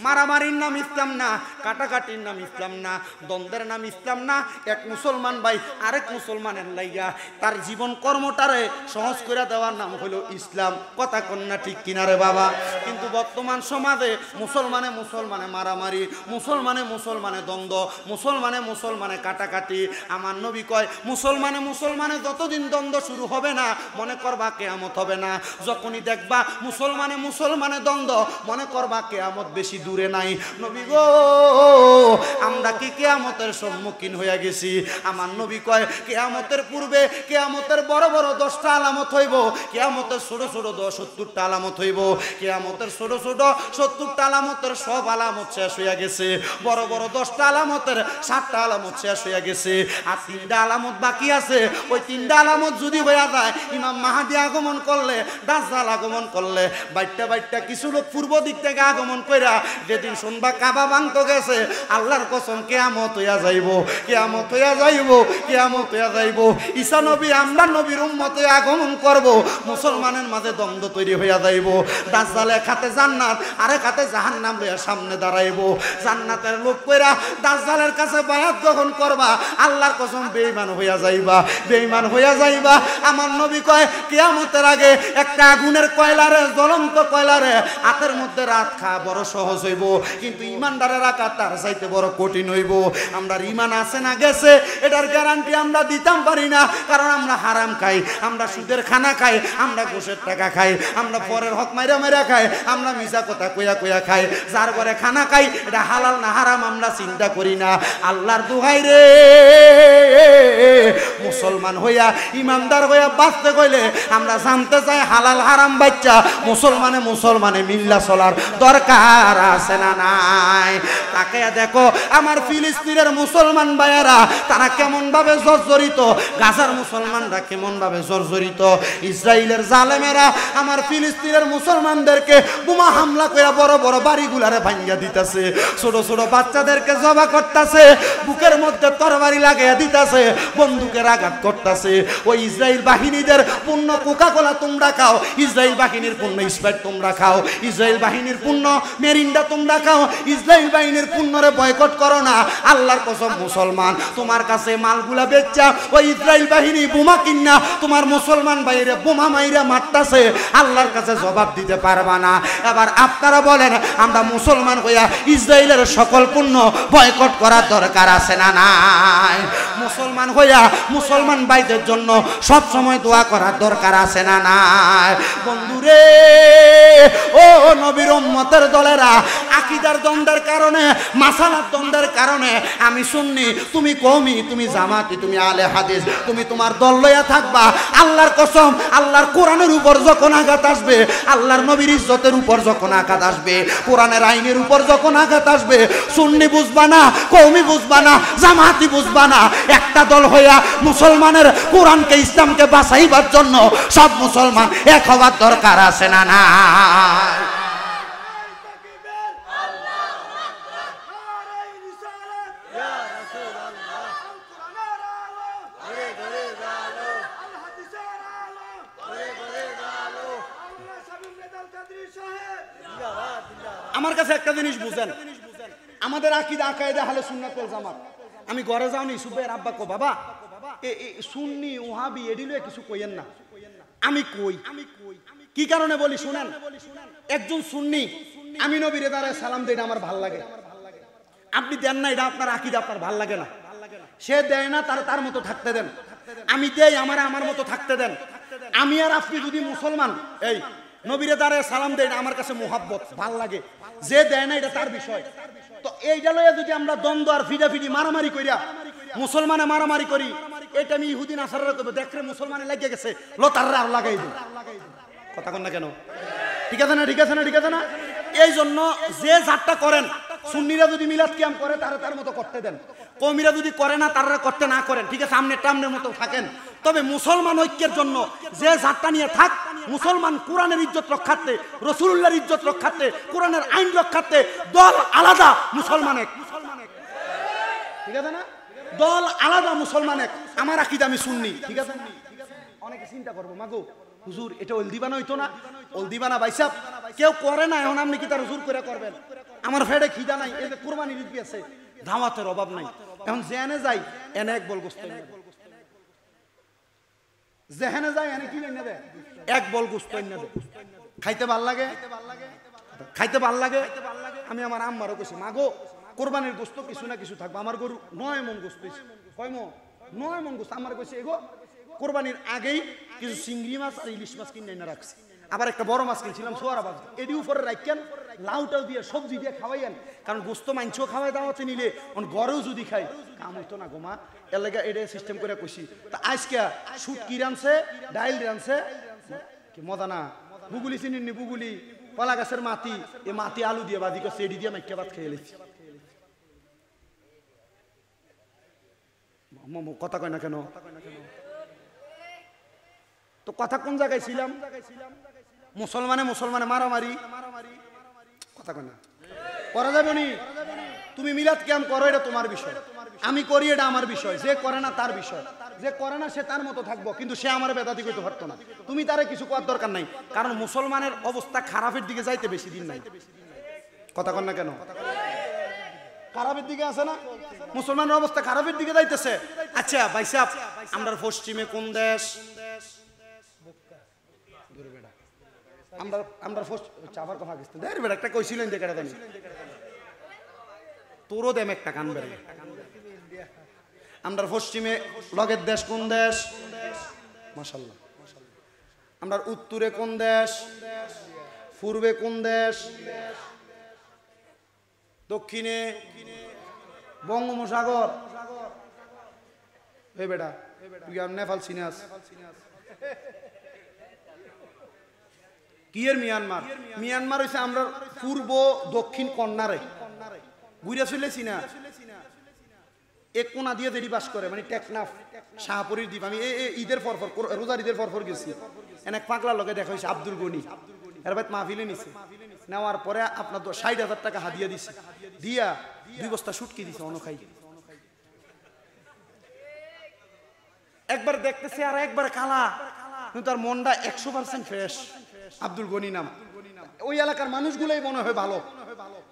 মারামারির নাম ইসলাম না, কাটাকাটির নাম ইসলাম না, দ্বন্দ্বের নাম ইসলাম না। এক মুসলমান ভাই আরেক মুসলমানের লাইগা তার জীবন কর্মটারে সহজ করে দেওয়ার নাম হলো ইসলাম। কথা কন্যা ঠিক কিনারে বাবা? কিন্তু বর্তমান সমাজে মুসলমানে মারামারি, মুসলমানে দ্বন্দ্ব, মুসলমানে কাটাকাটি। আমার নবী কয় মুসলমানে যতদিন দ্বন্দ্ব শুরু হবে না মনে করবা কিয়ামত হবে না, যখনই দেখবা মুসলমানে দ্বন্দ্ব মনে করবা কিয়ামত বেশি দূরে নাই। নবী গো, আমরা কি কিয়ামতের সম্মুখীন হয়ে গেছি? আমার নবী কয় কিয়ামতের পূর্বে কিয়ামতের বড় বড় 10টা আলামত হইব, কিয়ামতের ছোট ছোট 70টা আলামত হইব, কিয়ামতের ছোট ছোট 70টা আলামতের সব আলামত শেষ হইয়া গেছে, বড় বড় 10টা আলামতের 7টা আলামত শেষ হইয়া গেছে, আর 3টা আলামত বাকি আছে। ওই 3টা আলামত যদি হইয়া যায়, ইমাম মাহাদি আগমন করলে, দাজ্জাল আগমন করলে, বাইটটা কিছু লোক পূর্ব দিক থেকে আগমন কইরা যেদিন শুনবা কাবা ভাঙতে গেছে, আল্লাহর কসম কিয়ামত হইয়া যাইব, কিয়ামত হইয়া যাইব। ঈসা নবী আমরা নবীর উম্মতে আগমন করব, মুসলমানের মাঝে দ্বন্দ্ব তৈরি হইয়া যাইব। দাজ্জাল এক হাতে জান্নাত আরেক হাতে জাহান্নাম লইয়া সামনে দাঁড়াইব, জান্নাতের লোক কইরা দাজ্জালের কাছে বায়াত গ্রহণ করবা, আল্লাহর কসম বেঈমান হইয়া যাইবা। আমার নবী কয় কিয়ামতের আগে একটা আগুনের কয়লারে, জ্বলন্ত কয়লারে হাতের মধ্যে রাত খাওয়া বড় সহজ হইব, কিন্তু ইমানদারের রাখা তার চাইতে বড় কঠিন হইব। আমরা ইমান আছে না গেছে এটার গ্যারান্টি আমরা দিতাম পারি না, কারণ আমরা হারাম খাই, আমরা সুদের খানা খাই, আমরা ঘুষের টাকা খাই, আমরা পরের হক মাইরা খাই, আমরা মিছা কথা কইয়া খাই, যার ঘরে খানা খাই এটা হালাল না হারাম আমরা চিন্তা করি না। আল্লাহর দোহাই রে, মুসলমান হইয়া ইমানদার হইয়া বাঁচতে কইলে আমরা জানতে চাই হালাল হারাম বাচ্চা মুসলমানে মিল্লা চলার দরকার আছে না নাই? তাকে দেখো আমার ফিলিস্তিনের মুসলমান ভাইয়েরা তারা কেমন ভাবে জর্জরিত, গাজার মুসলমানরা কেমন ভাবে জর্জরিত, ইসরায়েলের জালেমেরা আমার ফিলিস্তিনের মুসলমানদেরকে বোমা হামলা করে বড় বড় বাড়িগুলারে ভাঙ্গা দিতেছে, ছোট ছোট বাচ্চাদেরকে জবা করতেছে, বুকের মধ্যে তরবারি লাগাইয়া দিতেছে, বন্দুকের আঘাত করতেছে। ওই ইসরায়েল বাহিনীদের পূর্ণ কোকা-কোলা তোমরা খাও, ইসরায়েল বাহিনীর পূর্ণ স্প্রাইট তোমরা খাও, ইসরায়েল বাহিনীর পূর্ণ মেরিন্ডা তোমরা খাও, ইসরায়েল বাহিনীর পূর্ণরে বয়কট করো না। আল্লাহর কসম মুসলমান, তোমার কাছে মালগুলা বেচা ওই ইসরায়েল বাহিনী বোমা কিনা তোমার মুসলমান বাইরে বোমা মাইরা মারতাছে, আল্লাহর কাছে জবাব দিতে পারবা না। এবার আপনারা বলেন, আমরা মুসলমান হইয়া ইসরায়েলের সকল পণ্য বয়কট করার দরকার আছে না নাই? মুসলমান হইয়া মুসলমান ভাইদের জন্য সব সময় দোয়া করার দরকার আছে না নাই? বন্ধুরে, ও নবীর উম্মতের দলেরা, আকীদার দ্বন্দ্বের কারণে, মাসালার দ্বন্দ্বের কারণে আমি সুন্নি, তুমি কওমি, তুমি জামাতি, তুমি আলে হাদিস, তুমি তোমার দল লইয়া থাকবা। আল্লাহর কসম, আল্লাহর কোরআনের উপর যখন আঘাত আসবে, আল্লাহর নবীর ইজ্জতের উপর যখন আঘাত আসবে, কোরআনের আইনের উপর যখন আঘাত আসবে, সুন্নি বুঝবা না, কওমি বুঝবা না, জামাতি বুঝবা না, একটা দল হইয়া মুসলমানের কোরআনকে, ইসলামকে বাঁচাইবার জন্য সব মুসলমান এক হওয়ার দরকার আছে না না? আমার কাছে একটা জিনিস বুঝেন, আমাদের আকীদা আকায়েদা আহলে সুন্নাত ওয়াল জামাত। আমি ঘরে যাওনি সুবের আব্বা কো, বাবা সুন্নি ওহাবি এডিলে কিছু কইেন না। আমি কই কি কারণে বলি শুনেন। একজন সুন্নি, আমি নবীরে দাঁড়ায় সালাম দেই, আমার ভাল লাগে। আপনি দেন না, এটা আপনার আকীদা, আপনার ভাল লাগে না। সে দেয় না, তার মতো থাকতে দেন। আমি দেই, আমার মতো থাকতে দেন। আমি আর আপনি যদি মুসলমান এই নবীরে দাঁড়ায় সালাম দেয়, আমার কাছে মোহাব্বত ভাল লাগে। যে দেয় না, এটা তার বিষয়। তো এইটা লইয়া যদি আমরা দ্বন্দ্ব আর ফিডাফিডি মারামারি করিয়া মুসলমানে মারামারি করি, এটা আমি ইহুদি নাসারারা করবো, দেখলে মুসলমানে লাগিয়ে গেছে, লো তাররা আর লাগাই দিই। কথা কন না কেন? ঠিক আছে না? ঠিক আছে না? ঠিক আছে না? এই জন্য যে জাতটা করেন, সুন্নিরা যদি মিলাদ কিয়াম করে, তার মতো করতে দেন। কওমিরা যদি করে না, তারা করতে না করেন। ঠিক আছে, আমনে টামনের মতো থাকেন। তবে মুসলমান ঐক্যের জন্য যে জাতটা নিয়ে থাক, মুসলমান কোরআনের ইজ্জত রক্ষার্থে, রাসূলুল্লাহর ইজ্জত রক্ষার্থে, কোরআনের আইন রক্ষার্থে দল আলাদা, মুসলমান এক। ঠিক আছে না? দল আলাদা, মুসলমান এক। আমার আকীদা আমি সুন্নি। ঠিক আছে? অনেকে চিন্তা করবো, মাগো হুজুর এটা ওল দিবানা হইতো না, ওল দিবানা ভাইসাব কেউ করে না, এখন আপনি কি তার হুজুর করে করবেন? আমার ফেডে খিদা নাই, এই যে কুরবানির ঈদ আছে, দাওয়াতের অভাব নাই, এখন জেনে যাই এনে এক বল গোস্ত এনে দেয়, জেহেনে যাই এনে কি এনে দেয়, এক বল গোস্ত এনে দেয়। খাইতে ভাল লাগে, খাইতে ভাল লাগে। আমি আমার আম্মারও কইছি, মাগো কোরবানির গোস্ত কিছু না কিছু থাকবে, আমার গরু 9 মণ গোস্ত, কয় মণ? 9 মণ গোস্ত। আমার কইছে এগো কোরবানির আগেই কিছু চিংড়ি মাছ আর ইলিশ মাছ কিনে এনে রাখছি, আবার একটা বড় মাছ কিনছিলাম সোয়ারাবাদ, এডি উপরে রাখেন, লাউটাও দিয়ে সবজি দিয়ে খাওয়াইয়েন, কারণ গোস্ত মাংসও খাওয়াই দাওয়াতে নিলে ঘরেও যদি খাই কাম হইতো না গোমা, এর লেগে এটা সিস্টেম করে কইছি। তা আজকে শুট কি রানছে, ডাইল রানছে, কি মজা না। বুগুলি চিনি, বুগুলি কলা গাছের মাটি, এ মাটি আলু দিয়ে বাদি করছে, এডি দিয়ে মাইকা ভাত খেয়ে লেছি। কথা কয় না কেন? তো কথা কোন জায়গায় ছিলাম? মুসলমানে মারামারি, কথা কয় না, করা যাবে নি। তুমি মিলাদ কিয়াম করো, এটা তোমার বিষয়, আমি করি এটা আমার বিষয়। যে করে না তার বিষয়, যে করে না সে তার মতো থাকবো, কিন্তু সে আমার বেদাতি করতে পারতো না। তুমি তারে কিছু করার দরকার নাই, কারণ মুসলমানের অবস্থা খারাপের দিকে যাইতে বেশি দিন নাই। কথা কন না কেন? খারাপের দিকে আছে না, মুসলমানের অবস্থা খারাপের দিকে যাইতেছে। আচ্ছা ভাই সাহেব, আমরা পশ্চিমে কোন দেশ? আমরা চাবার কথা গেছি দেখ বেটা, একটা কইছিলেন যে কেটা জানি তোরও দেম একটা কান বেড়ে। আমরা পশ্চিমে লগের দেশ কোন দেশ? মাশাআল্লাহ। আমরা উত্তরে কোন দেশ? পূর্বে কোন দেশ? দক্ষিণে বঙ্গোপসাগর। এই বেটা তুই আর নেপাল চিনাস? কি এর মিয়ানমার? মিয়ানমার হইছে আমরা পূর্ব দক্ষিণ কর্নারে ঘুরে চলেছি না, এক কোনা দিয়ে দেরি বাস করে, মানে টেকনাফ শাহপুরীর দ্বীপ। আমি ঈদের পরপর, রোজার ঈদের পরপর গেছি, এনে পাগলার লগে দেখা হয়েছে আব্দুল গনি, এর বাদ মাহফিলে নিছে, নেওয়ার পরে আপনার 60,000 টাকা হাদিয়া দিছে, দিয়া 2 বস্তা শুটকি দিছে, অনখাই একবার দেখতেছি আর একবার কালা, কিন্তু তার মনটা 100% ফ্রেশ। আব্দুল গনি নাম। ওই এলাকার মানুষগুলোই মনে হয় ভালো।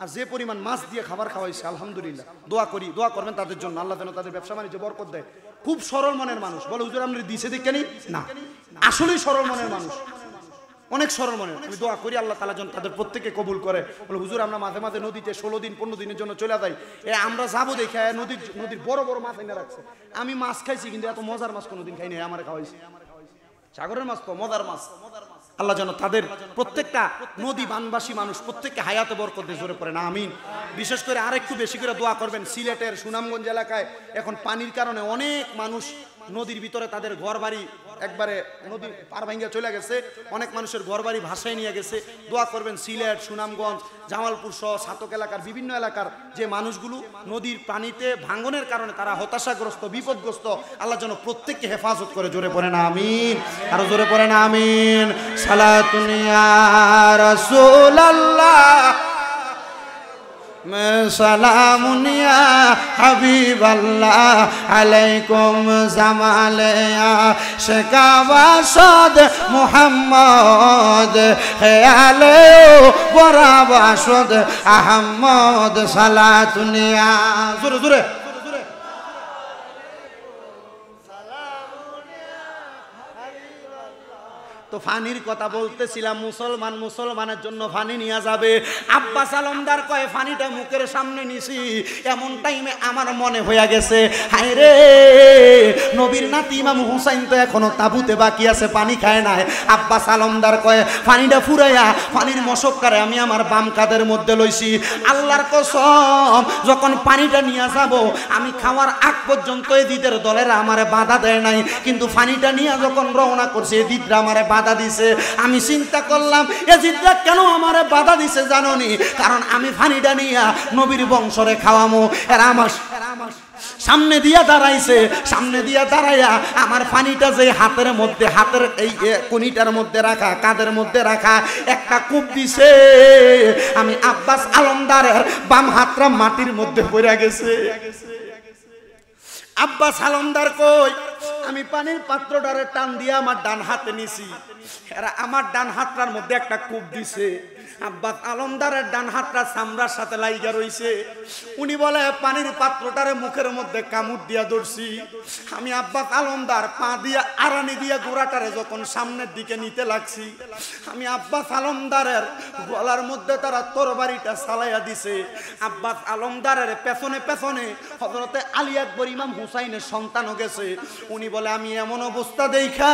আর যে পরিমাণ মাছ দিয়ে খাবার খাওয়াইছে, আলহামদুলিল্লাহ। দোয়া করি, দোয়া করবেন তাদের জন্য, আল্লাহ যেন তাদের ব্যবসা বাণিজ্যে বরকত দেয়। খুব সরল মনের মানুষ। বলে হুজুর আপনি দিছে দেখেনি না, আসলেই সরল মনের মানুষ, অনেক সরল মনের। আমি দোয়া করি আল্লাহ তাআলা যেন তাদের প্রত্যেককে কবুল করে। বলে হুজুর আমরা মাঝে মাঝে নদীতে 16 দিন 15 দিনের জন্য চলে যাই, আমরা যাবো দেখে নদীর বড় বড় মাছ এনে রাখছে। আমি মাছ খাইছি, কিন্তু এত মজার মাছ কোনোদিন খাইনি, আমার খাওয়াইছি। সাগরের মাছ তো মজার মাছ। আল্লাহ যেন তাদের প্রত্যেকটা নদী বানবাসী মানুষ প্রত্যেককে হায়াতে বরকত দিয়ে, জোরে পড়ে না আমিন। বিশেষ করে আরেকটু বেশি করে দোয়া করবেন সিলেটের সুনামগঞ্জ এলাকায় এখন পানির কারণে অনেক মানুষ নদীর ভিতরে তাদের ঘর বাড়ি একবারে নদী পার ভাঙ্গা চলে গেছে, অনেক মানুষের ঘর বাড়ি ভাসায় নিয়ে গেছে। দোয়া করবেন সিলেট, সুনামগঞ্জ, জামালপুর সহ সাতক এলাকার বিভিন্ন এলাকার যে মানুষগুলো নদীর পানিতে ভাঙ্গনের কারণে তারা হতাশাগ্রস্ত, বিপদগ্রস্ত, আল্লাহ যেন প্রত্যেককে হেফাজত করে, জোরে পড়ে না আমিন। আরো জোরে পড়ে না আমিন। সালাতুন ইয়া রাসূলুল্লাহ সালামুন ইয়া হাবিবাল্লাহ আলাইকুম জামালিয়া শেখাবাসদ মুহাম্মদ খেয়ালে বরাবাসদ আহমদ সালাতুন ইয়া জোরে জোরে তো ফানির কথা বলতেছিলাম। মুসলমানের জন্য ফানি নিয়ে যাবে। আব্বাস আলমদার কয় ফানিটা মুখের সামনে নিছি, এমন টাইমে আমার মনে হয়ে গেছে হায় রে, নবীর নাতি ইমাম হুসাইন তো এখনো তাবুতে বাকি আছে, পানি খায় নাই। আব্বাস আলমদার কয় ফানিটা ফুরাইয়া পানির মশক্কারে আমি আমার বাম কাঁধের মধ্যে লইছি। আল্লাহর কসম, যখন পানিটা নিয়ে যাব আমি খাওয়ার আগ পর্যন্ত এদিদের দলেরা আমারে বাধা দেয় নাই, কিন্তু পানিটা নিয়ে যখন রওনা করছে এদিদরা আমারে বাধা দিছে। আমি চিন্তা করলাম এজিদরা কেন আমারে বাধা দিছে জানোনি? কারণ আমি পানিটা নিয়ে নবীর বংশরে খাওয়ামো। এরা আমার সামনে দিয়া দাঁড়াইছে, সামনে দিয়া দাঁড়াইয়া আমার পানিটা যে হাতের মধ্যে, হাতের এই কোনিটার মধ্যে রাখা, কাঁধের মধ্যে রাখা, একটা কূপ দিছে। আমি আব্বাস আলমদারের বাম হাতটা মাটির মধ্যে পড়ে গেছে। আব্বাস আলমদার কই আমি পানির পাত্রটারে টান দিয়ে আমার ডান হাতে নিছি, এরা আমার ডান হাতটার মধ্যে একটা কূপ দিছে। আব্বাস আলমদারের ডান হাতটা চামড়ার সাথে লাইগা রইছে। উনি বলে পানির পাত্রটারে মুখের মধ্যে কামড় দিয়া ধরছি। আমি আব্বাস আলমদার পা দিয়া আড়ানি দিয়া গোড়াটারে যখন সামনের দিকে নিতে লাগছি, আমি আব্বাস আলমদারের গলার মধ্যে তারা তরবারিটা চালাইয়া দিছে। আব্বাস আলমদারের পেছনে পেছনে হযরতে আলী আকবর ইমাম হুসাইনের সন্তানও গেছে। উনি বলে আমি এমন অবস্থা দেখা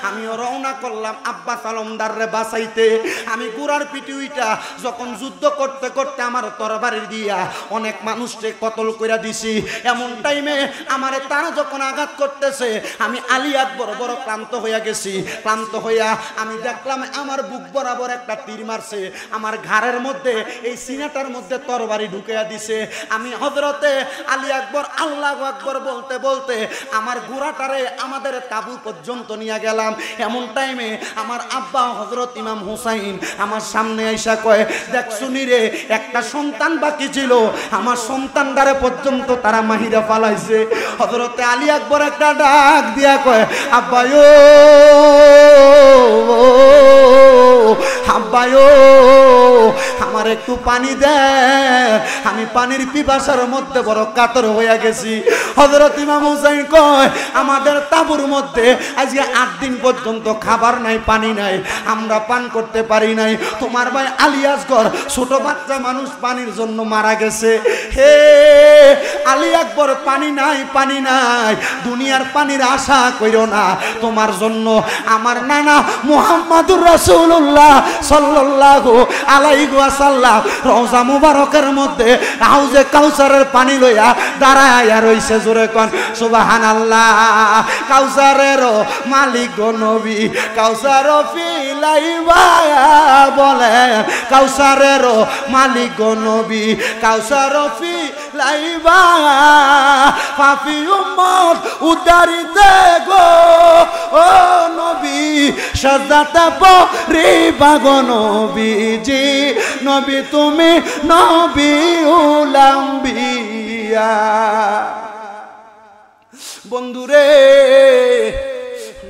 আমিও রওনা করলাম আব্বাস আলমদাররে বাঁচাইতে। আমি গুড়ার পিটুইটা যখন যুদ্ধ করতে করতে আমার তরবারি দিয়া অনেক মানুষকে কতল করে দিছি, এমন টাইমে আমারে তারা যখন আঘাত করতেছে আমি আলী আকবর বড় ক্লান্ত হইয়া গেছি। ক্লান্ত হইয়া আমি দেখলাম আমার বুক বরাবর একটা তীর মারছে, আমার ঘাড়ের মধ্যে এই সিনাটার মধ্যে তরবারি ঢুকিয়া দিছে। আমি হযরতে আলী আকবর আল্লাহু আকবর বলতে বলতে আমার ঘোড়াটারে আমাদের তাবু পর্যন্ত নিয়ে গেলাম। এমন টাইমে আমার আব্বা হযরত ইমাম হুসাইন আমার সামনে আইসা কয় দেখ শুনি রে, একটা সন্তান বাকি ছিল, আমার সন্তানটারে পর্যন্ত তারা মাহিরা ফালাইছে। হযরতে আলী আকবর একটা ডাক দিয়া কয় আব্বায়ো আব্বায়ো আমার একটু পানি দে, আমি পানির পিপাসার মধ্যে বড় কাতর হইয়া গেছি। হযরত ইমাম হুসাইন কয় আমাদের তাঁবুর মধ্যে আজকে 8 দিন পর্যন্ত খাবার নাই, পানি নাই, আমরা পান করতে পারি নাই। তোমার ভাই আলী আসগর ছোট বাচ্চা মানুষ পানির জন্য মারা গেছে। হে আলী আকবর পানি নাই, পানি নাই, দুনিয়ার পানির আশা কইরো না, তোমার জন্য আমার নানা মুহাম্মাদুর রাসূলুল্লাহ সাল্লাল্লাহু আলাইহি ওয়াসাল্লাম রওজা মুবারকের মধ্যে হাউজে কাউসারের পানি লইয়া দাঁড়ায়া রইছে। জোরে কোন সুবহানাল্লাহ। কাউসারের মালিক গো নবী, কাউসার ফিলাইবা বলে, কাউসারের মালিক গো নবী, কাউসার ফিলাইবা পাপী উম্মত উদ্ধারিতে গো ও নবী, সাজাতে পরিবা গো নবীজি, নবী তুমি নবী উল আম্বিয়া। বন্ধুরে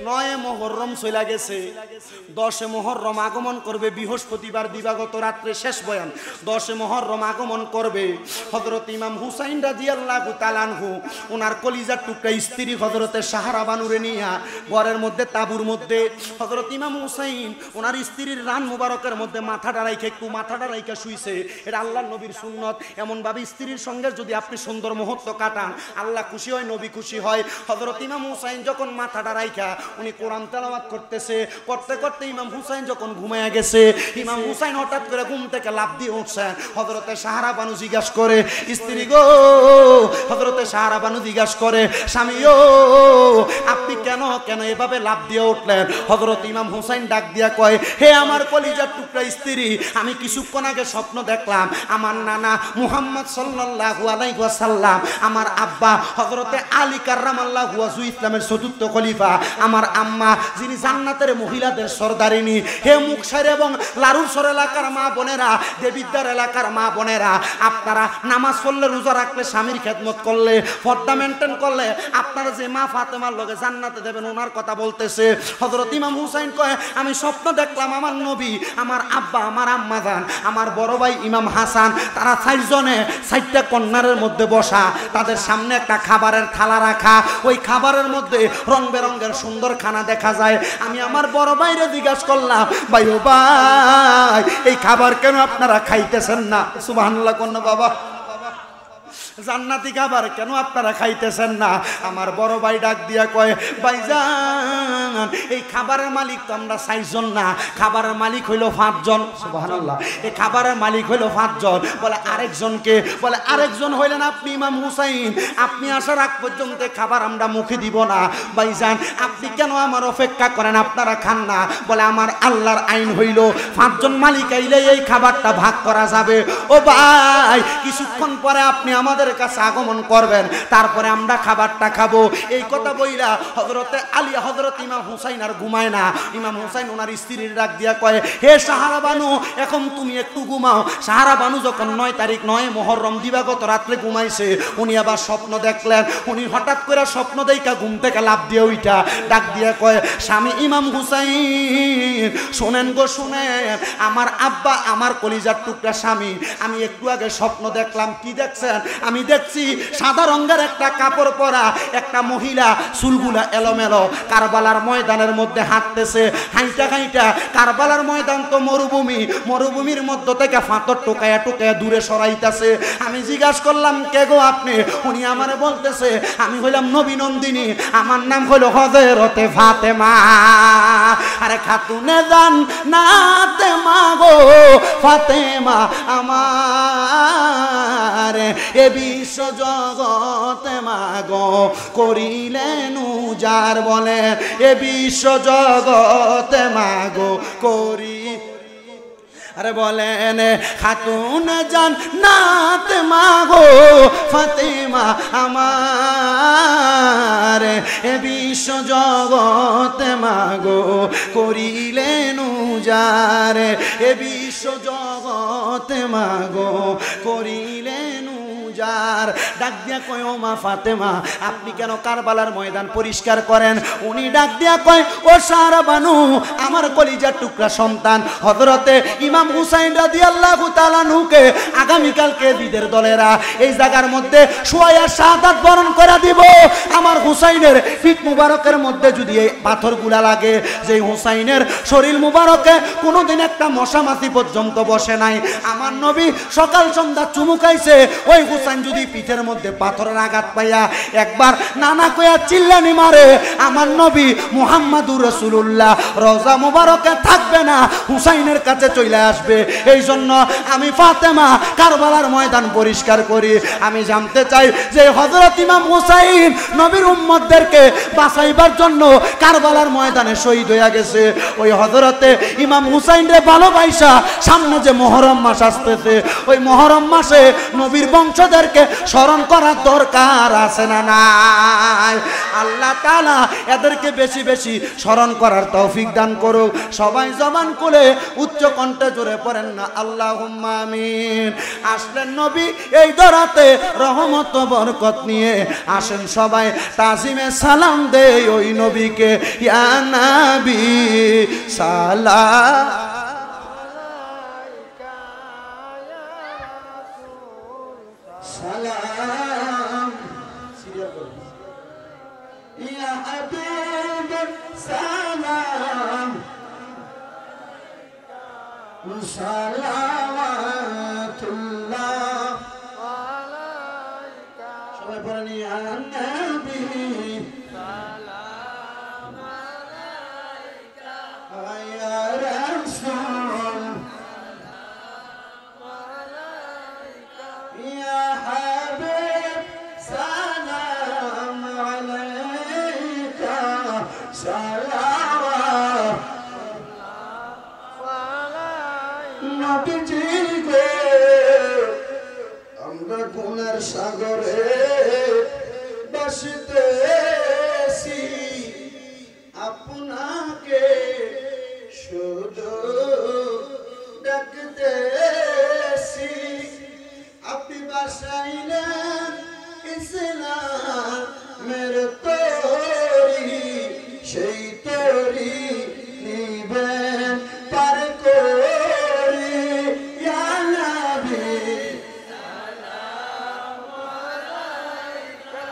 9 মুহররম চলে গেছে, 10 মুহররম আগমন করবে বৃহস্পতিবার দিবাগত রাত্রে শেষ বয়ান। 10 মুহররম আগমন করবে হযরত ইমাম হুসাইন রাদিয়াল্লাহু তাআলা আনহু ওনার কলিজার টুকরা স্ত্রী হযরতে সাহারা বানুরে নিয়া ঘরের মধ্যে তাবুর মধ্যে হযরত ইমাম হুসাইন ওনার স্ত্রীর রান মুবারকের মধ্যে মাথাটা রাইখে একটু মাথাটা রাইখা শুইছে। এটা আল্লাহর নবীর সুন্নত। এমন ভাবে স্ত্রীর সঙ্গে যদি আপনি সুন্দর মুহূর্ত কাটান আল্লাহ খুশি হয়, নবী খুশি হয়। হযরত ইমাম হুসাইন যখন মাথাটা রাইখা উনি কোরআন তেলাওয়াত করতেছে, করতে করতে ইমাম হুসাইন যখন ঘুমায়া গেছে, ইমাম হুসাইন হঠাৎ করে ঘুম থেকে লাফ দিয়ে উঠছেন। হযরতে সাহারা বানু জিজ্ঞাসা করে, স্ত্রী গো, হযরতে সাহারা বানু জিজ্ঞাসা করে, স্বামী ও আপনি কেন কেন এভাবে লাফ দিয়ে উঠলেন? হযরত ইমাম হুসাইন ডাক দিয়া কয়, হে আমার কলিজার টুকরা স্ত্রী, আমি কিছুক্ষণ আগে স্বপ্ন দেখলাম আমার নানা মুহাম্মদ সাল্লাল্লাহু আলাইহি ওয়াসাল্লাম, আমার আব্বা হযরতে আলী কাররামাল্লাহু ওয়াজহু ইসলামের চতুর্থ খলিফা, আমার আম্মা যিনি জান্নাতের মহিলাদের সরদারিনী, হে মুকসার এবং লারুসর এলাকার মা বোনেরা, দেবিদ্দার এলাকার মা বোনেরা, আপনারা নামাজ পড়লে, রোজা রাখলে, স্বামীর খেদমত করলে, পর্দা মেনটেন করলে আপনারা যে মা ফাতেমার লগে জান্নাতে দেবেন ওনার কথা বলতেছে। হযরত ইমাম হুসাইন কয়, আমি স্বপ্ন দেখলাম আমার নবী, আমার আব্বা, আমার আম্মা জান, আমার বড় ভাই ইমাম হাসান, তারা 4 জনে 4টা কর্নারের মধ্যে বসা, তাদের সামনে একটা খাবারের থালা রাখা, ওই খাবারের মধ্যে রং বেরঙের সুন্দর খানা দেখা যায়। আমি আমার বড় ভাইরে জিজ্ঞাসা করলাম, ভাই ও ভাই এই খাবার কেন আপনারা খাইতেছেন না? সুবহানাল্লাহ কোন বাবা, জান্নাতি খাবার কেন আপনারা খাইতেছেন না? আমার বড় ভাই ডাক দিয়া কয়, ভাইজান এই খাবারের মালিক তো আমরা 4 জন না, খাবারের মালিক হইল 5 জন। সুবহানাল্লাহ, এই খাবারের মালিক হইল 5 জন। বলে আরেকজনকে? বলে আরেকজন হইলেন আপনি ইমাম হুসাইন, আপনি আসার আগ পর্যন্ত খাবার আমরা মুখে দিব না। ভাইজান আপনি কেন আমার অপেক্ষা করেন, আপনারা খান না? বলে আমার আল্লাহর আইন হইল 5 জন মালিক আইলে এই খাবারটা ভাগ করা যাবে। ও ভাই কিছুক্ষণ পরে আপনি আমাদের কাছে আগমন করবেন, তারপরে আমরা খাবারটা খাবো। এই কথা বইলা হযরতে আলী, হযরত ইমাম হুসাইন আর ঘুমায় না। ইমাম হুসাইন ওনার স্ত্রীর ডাক দিয়া কয়, হে সাহারা বানু এখন তুমি একটু ঘুমাও। সাহারা বানু যখন 9 তারিখ 9 মুহররম দিবাগত রাত্রে ঘুমাইছে, উনি আবার স্বপ্ন দেখলেন। উনি হঠাৎ করে স্বপ্ন দেখা ঘুম থেকে লাফ দিয়ে উইটা ডাক দিয়া কয়, স্বামী ইমাম হুসাইন শুনেন গো শুনেন, আমার আব্বা, আমার কলিজার টুকরা স্বামী, আমি একটু আগে স্বপ্ন দেখলাম। কি দেখছেন? আমি দেখছি সাদা রঙের একটা কাপড় পরা একটা মহিলা, চুলগুলা এলোমেলো, কারবালার ময়দানের মধ্যে হাঁটতেছে। হাইটা হাইটা, কারবালার ময়দান তো মরুভূমি, মরুভূমির মধ্য থেকে ফাতর টোকায়া টোকায়া দূরে সরাইতেছে। আমি জিজ্ঞাসা করলাম, কে গো আপনি? উনি আমারে বলতেছে, আমি হইলাম নবী নন্দিনী, আমার নাম হলো হযরতে ফাতেমা। আরে খাতুনে জান নাতে মা গো ফাতেমা আমার, এ বিশ্ব জগতে মাগো করিলেন উজার। বলে এ বিশ্ব জগতে মাগো করি, আরে বলেন খাতুন জান নাত মাগো ফাতেমা আমার, এ বিশ্ব জগতে মাগো করিলেন উজার, এ বিশ্ব জগতে মাগো করিলেন উজার। ডাক দিয়া কয়, ও মা ফাতেমা আপনি কেন কারবালার ময়দান পরিষ্কার করেন? উনি ডাক দিয়া কয়, ও সাহারা বানু আমার কলিজার টুকরা সন্তান হযরতে ইমাম হুসাইন রাদিয়াল্লাহু তাআলা আনহুকে আগামীকালকে ঈদের দলেরা এই জায়গার মধ্যে শুয়ায়া শাহাদাত বরণ করে দিব। আমার হুসাইনের পিঠ মুবারকের মধ্যে যদি এই পাথরগুলা লাগে, যে হুসাইনের শরীর মুবারকে কোনোদিন একটা মশা মাছি পর্যন্ত বসে নাই, আমার নবী সকাল সন্ধ্যা চুমু খাইছে, ওই হুসাইন যদি পিঠের মধ্যে পাথরের আঘাত পাইয়া একবার নানা কইয়া চিল্লানি মারে, আমার নবী মুহাম্মাদুর রাসূলুল্লাহ রওজা মুবারকে থাকবে না, হুসাইনের কাছে চলে আসবে। এই জন্য আমি ফাতেমা কারবালার ময়দান পরিষ্কার করি। আমি জানতে চাই যে হযরত ইমাম হুসাইন নবীর উম্মতদেরকে বাঁচাইবার জন্য কারবালার ময়দানে শহীদ হয়ে গেছে। ওই হযরতে ইমাম হুসাইন রে ভালোবাসা সামনে যে মুহররম মাস আসতেছে, ওই মুহররম মাসে নবীর বংশধরকে স্মরণ করার দরকার আছে না নাই? আল্লাহ তাআলা এদেরকে বেশি বেশি স্মরণ করার তৌফিক দান করুক। সবাই জবান খুলে উচ্চ কণ্ঠে জোরে পড়েন না আল্লাহুম্মা আমিন। আসলেন নবী এই দরাতে রহমত বরকত নিয়ে, আসেন সবাই তাজিমে সালাম দে ওই নবীকে। ইয়া নবী সালাম সালাম, ইয়া হাবিব সালাম সালাওয়াতুল্লাহ আলাইকা। সবাই পড়েন ইয়া নবী সালাম আলাইকা, ইয়া রাসূল সালাম আলাইকা, ইয়া হাবিব সালাম আলাইকা নবীজি গো, আমরা গুনার সাগরে ভাসিতেছি, আপনাকে শুধু ডাকতেছি। আপনি বাসাইলেন ইসলামের তরি, সেই তরি নিবেন পার করে। ইয়া নবী সালাম আলাইকা,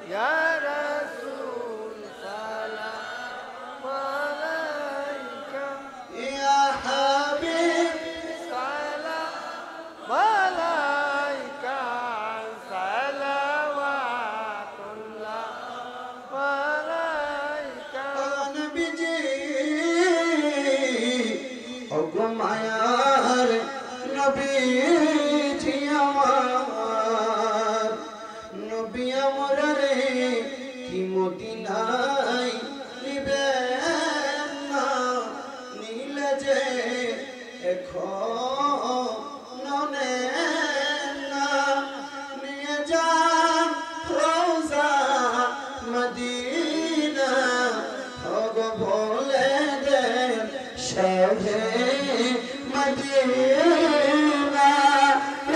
ইয়া রাসূল সালাম আলাইকা, ইয়া হাবিব সালাম আলাইকা সালাওয়াতুল্লাহ আলাইকা। নবীজি ওগো মায়ার নবীজি আমার, নবী আমার রে কি মদিনায় নিবেন না, নীলে যে এখনো নেন না, নিয়ে যান রওজা মদিনা, ওগো বলে দেন শাহে মদিনা।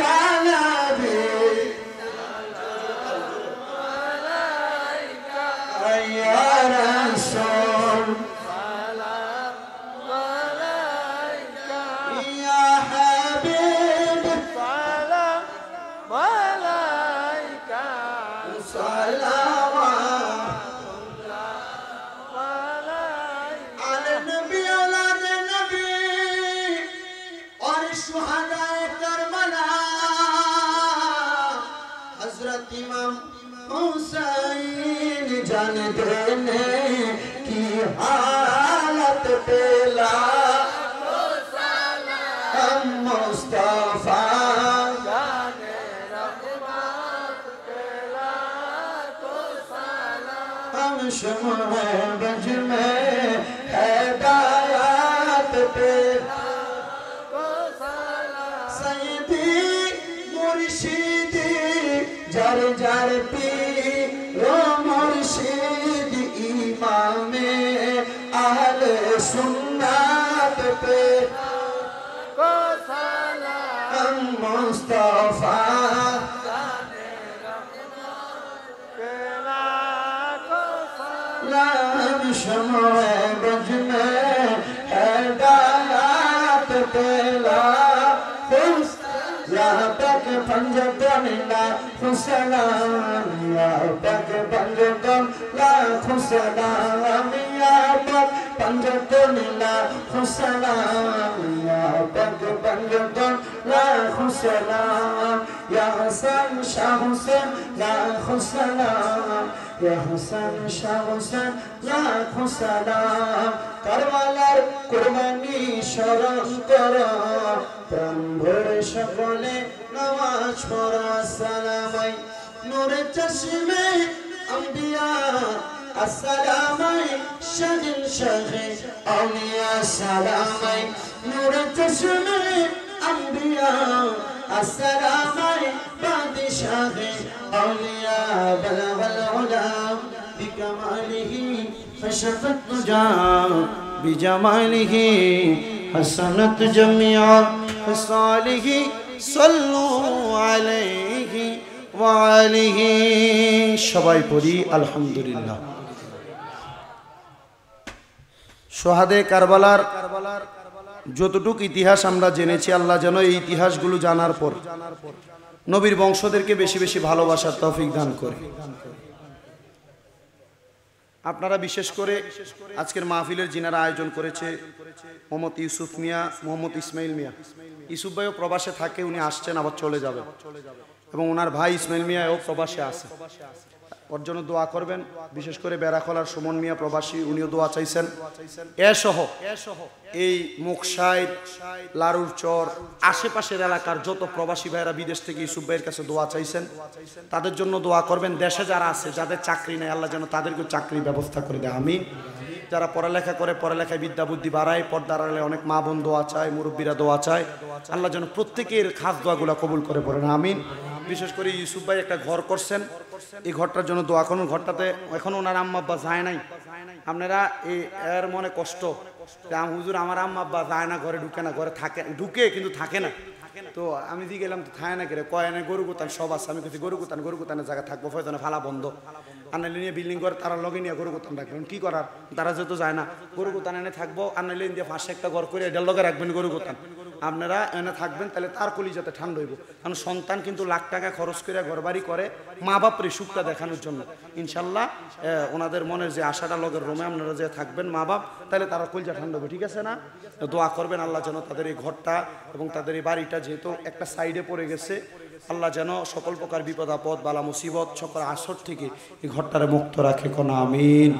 ইয়া নবী সালাম আলাইকা, ইয়া রাসূল সালাম আলাইকা, ইয়া হাবিব সালাম আলাইকা সালাওয়াতুল্লাহ আলাইকা। আলে নবী ওলাদে নবী और शुहदाए करबला, हजरत इमाम हुसैन जान देने की हालत पेला, हम मुस्तफा जाने रहमत पेला को सलाम, हम शम्ह बज में हिदायत पेला मुर्शिदी जार जार पीर मुर्शिद इमामे अहले सुन्नत पे को सलाम, मुस्तफा जाने रहमत पेला को सलाम, शम्ह बज में हिदायत पेला या तक पंजतन लाख सलाम, या तक पंजतन लाख सलाम, या तक पंजतन लाख सलाम, या तक पंजतन लाख सलाम, या हसन शाह हुसैन लाख सलाम, या हसन शाह हुसैन लाख सलाम। करबलार कुरबानी स्मरण करो, প্রাণ ভরে সকলে নামাজ পড়ো। আসসালামাই নূরে চশমে আম্বিয়া, আসসালামাই শাহিন শাহে আউলিয়া, আসসালামাই নূরে চশমে আম্বিয়া,
السلام بادشاہ اولیاء بلغ العلا بکمالہ کشف الدجا بجمالہ حسنت جميع خصالہ صلوا علیہ وآلہ সবাই পড়ি আলহামদুলিল্লাহ। শহাদে কারবালার যতটুক ইতিহাস আমরা জেনেছি, আল্লাহ যেন এই ইতিহাসগুলো জানার পর নবীর বংশদেরকে বেশি বেশি ভালোবাসার তৌফিক দান করে। আপনারা বিশেষ করে আজকের মাহফিলের যিনারা আয়োজন করেছে, মোহাম্মদ ইউসুফ মিয়া, মোহাম্মদ ইসমাইল মিয়া, ইউসুফ ভাইও প্রবাসে থাকে, উনি আসছেন আবার চলে যাবেন, এবং ওনার ভাই ইসমাইল মিয়াও প্রবাসে আছে, ওর জন্য দোয়া করবেন। বিশেষ করে বেড়াখলার সুমন মিয়া প্রবাসী, উনিও দোয়া চাইছেন। এসহ এই মুকসাইদ, লারুর চর, আশেপাশের এলাকার যত প্রবাসী ভাইরা বিদেশ থেকে ইউসুফ ভাইয়ের কাছে দোয়া চাইছেন, তাদের জন্য দোয়া করবেন। দেশে যারা আছে, যাদের চাকরি নেই, আল্লাহ যেন তাদেরকে চাকরির ব্যবস্থা করে দেয়, আমিন। যারা পড়ালেখা করে, পড়ালেখায় বিদ্যা বুদ্ধি বাড়ায়, পর্দার আড়ালে অনেক মা বোন দোয়া চায়, মুরব্বীরা দোয়া চায়, আল্লাহ যেন প্রত্যেকের খাস দোয়াগুলো কবুল করে পড়েন, আমিন। বিশেষ করে ইউসুফ ভাই একটা ঘর করছেন, এই ঘরটার জন্য দোয়া করুন। ঘরটাতে এখন ওনার আম্মা আব্বা যায় নাই, আপনারা এর মনে কষ্ট, হুজুর আমার আম্মা আব্বা যায় না, ঘরে ঢুকে না, ঘরে থাকে, ঢুকে কিন্তু থাকে না। তো আমি দিয়ে গেলাম, তো থাকে না কেরে, কয় না গরু গুতান সব আছে। আমি কিছু গরু গুতানের জায়গা থাকবো, ফয়জনে ফালা বন্ধ, আনাইলে নিয়ে বিল্ডিং করে তারা লগে নিয়ে গরু গুতান রাখবেন, কি করার, তারা যেহেতু যায় না, গরু গুতান এনে থাকবো, আনাইলে দিয়ে পাশে একটা ঘর করে এটার লগে রাখবেন গরু গুতান, আপনারা এনে থাকবেন, তাহলে তার কলি যাতে ঠান্ডা হইব। কারণ সন্তান কিন্তু লাখ টাকা খরচ করে ঘরবাড়ি করে মা বাপরে সুখটা দেখানোর জন্য। ইনশাল্লাহ ওনাদের মনের যে আশাটা লগের রোমে আপনারা যে থাকবেন মা বাপ, তাহলে তারা কলিজা ঠান্ডা হবে, ঠিক আছে না? দোয়া করবেন আল্লাহ যেন তাদের এই ঘরটা এবং তাদের এই বাড়িটা, যেহেতু একটা সাইডে পড়ে গেছে, আল্লাহ যেন সকল প্রকার বিপদ আপদ, বালা মুসিবত, সকল আসর থেকে এই ঘরটারে মুক্ত রাখে, কোন আমিন।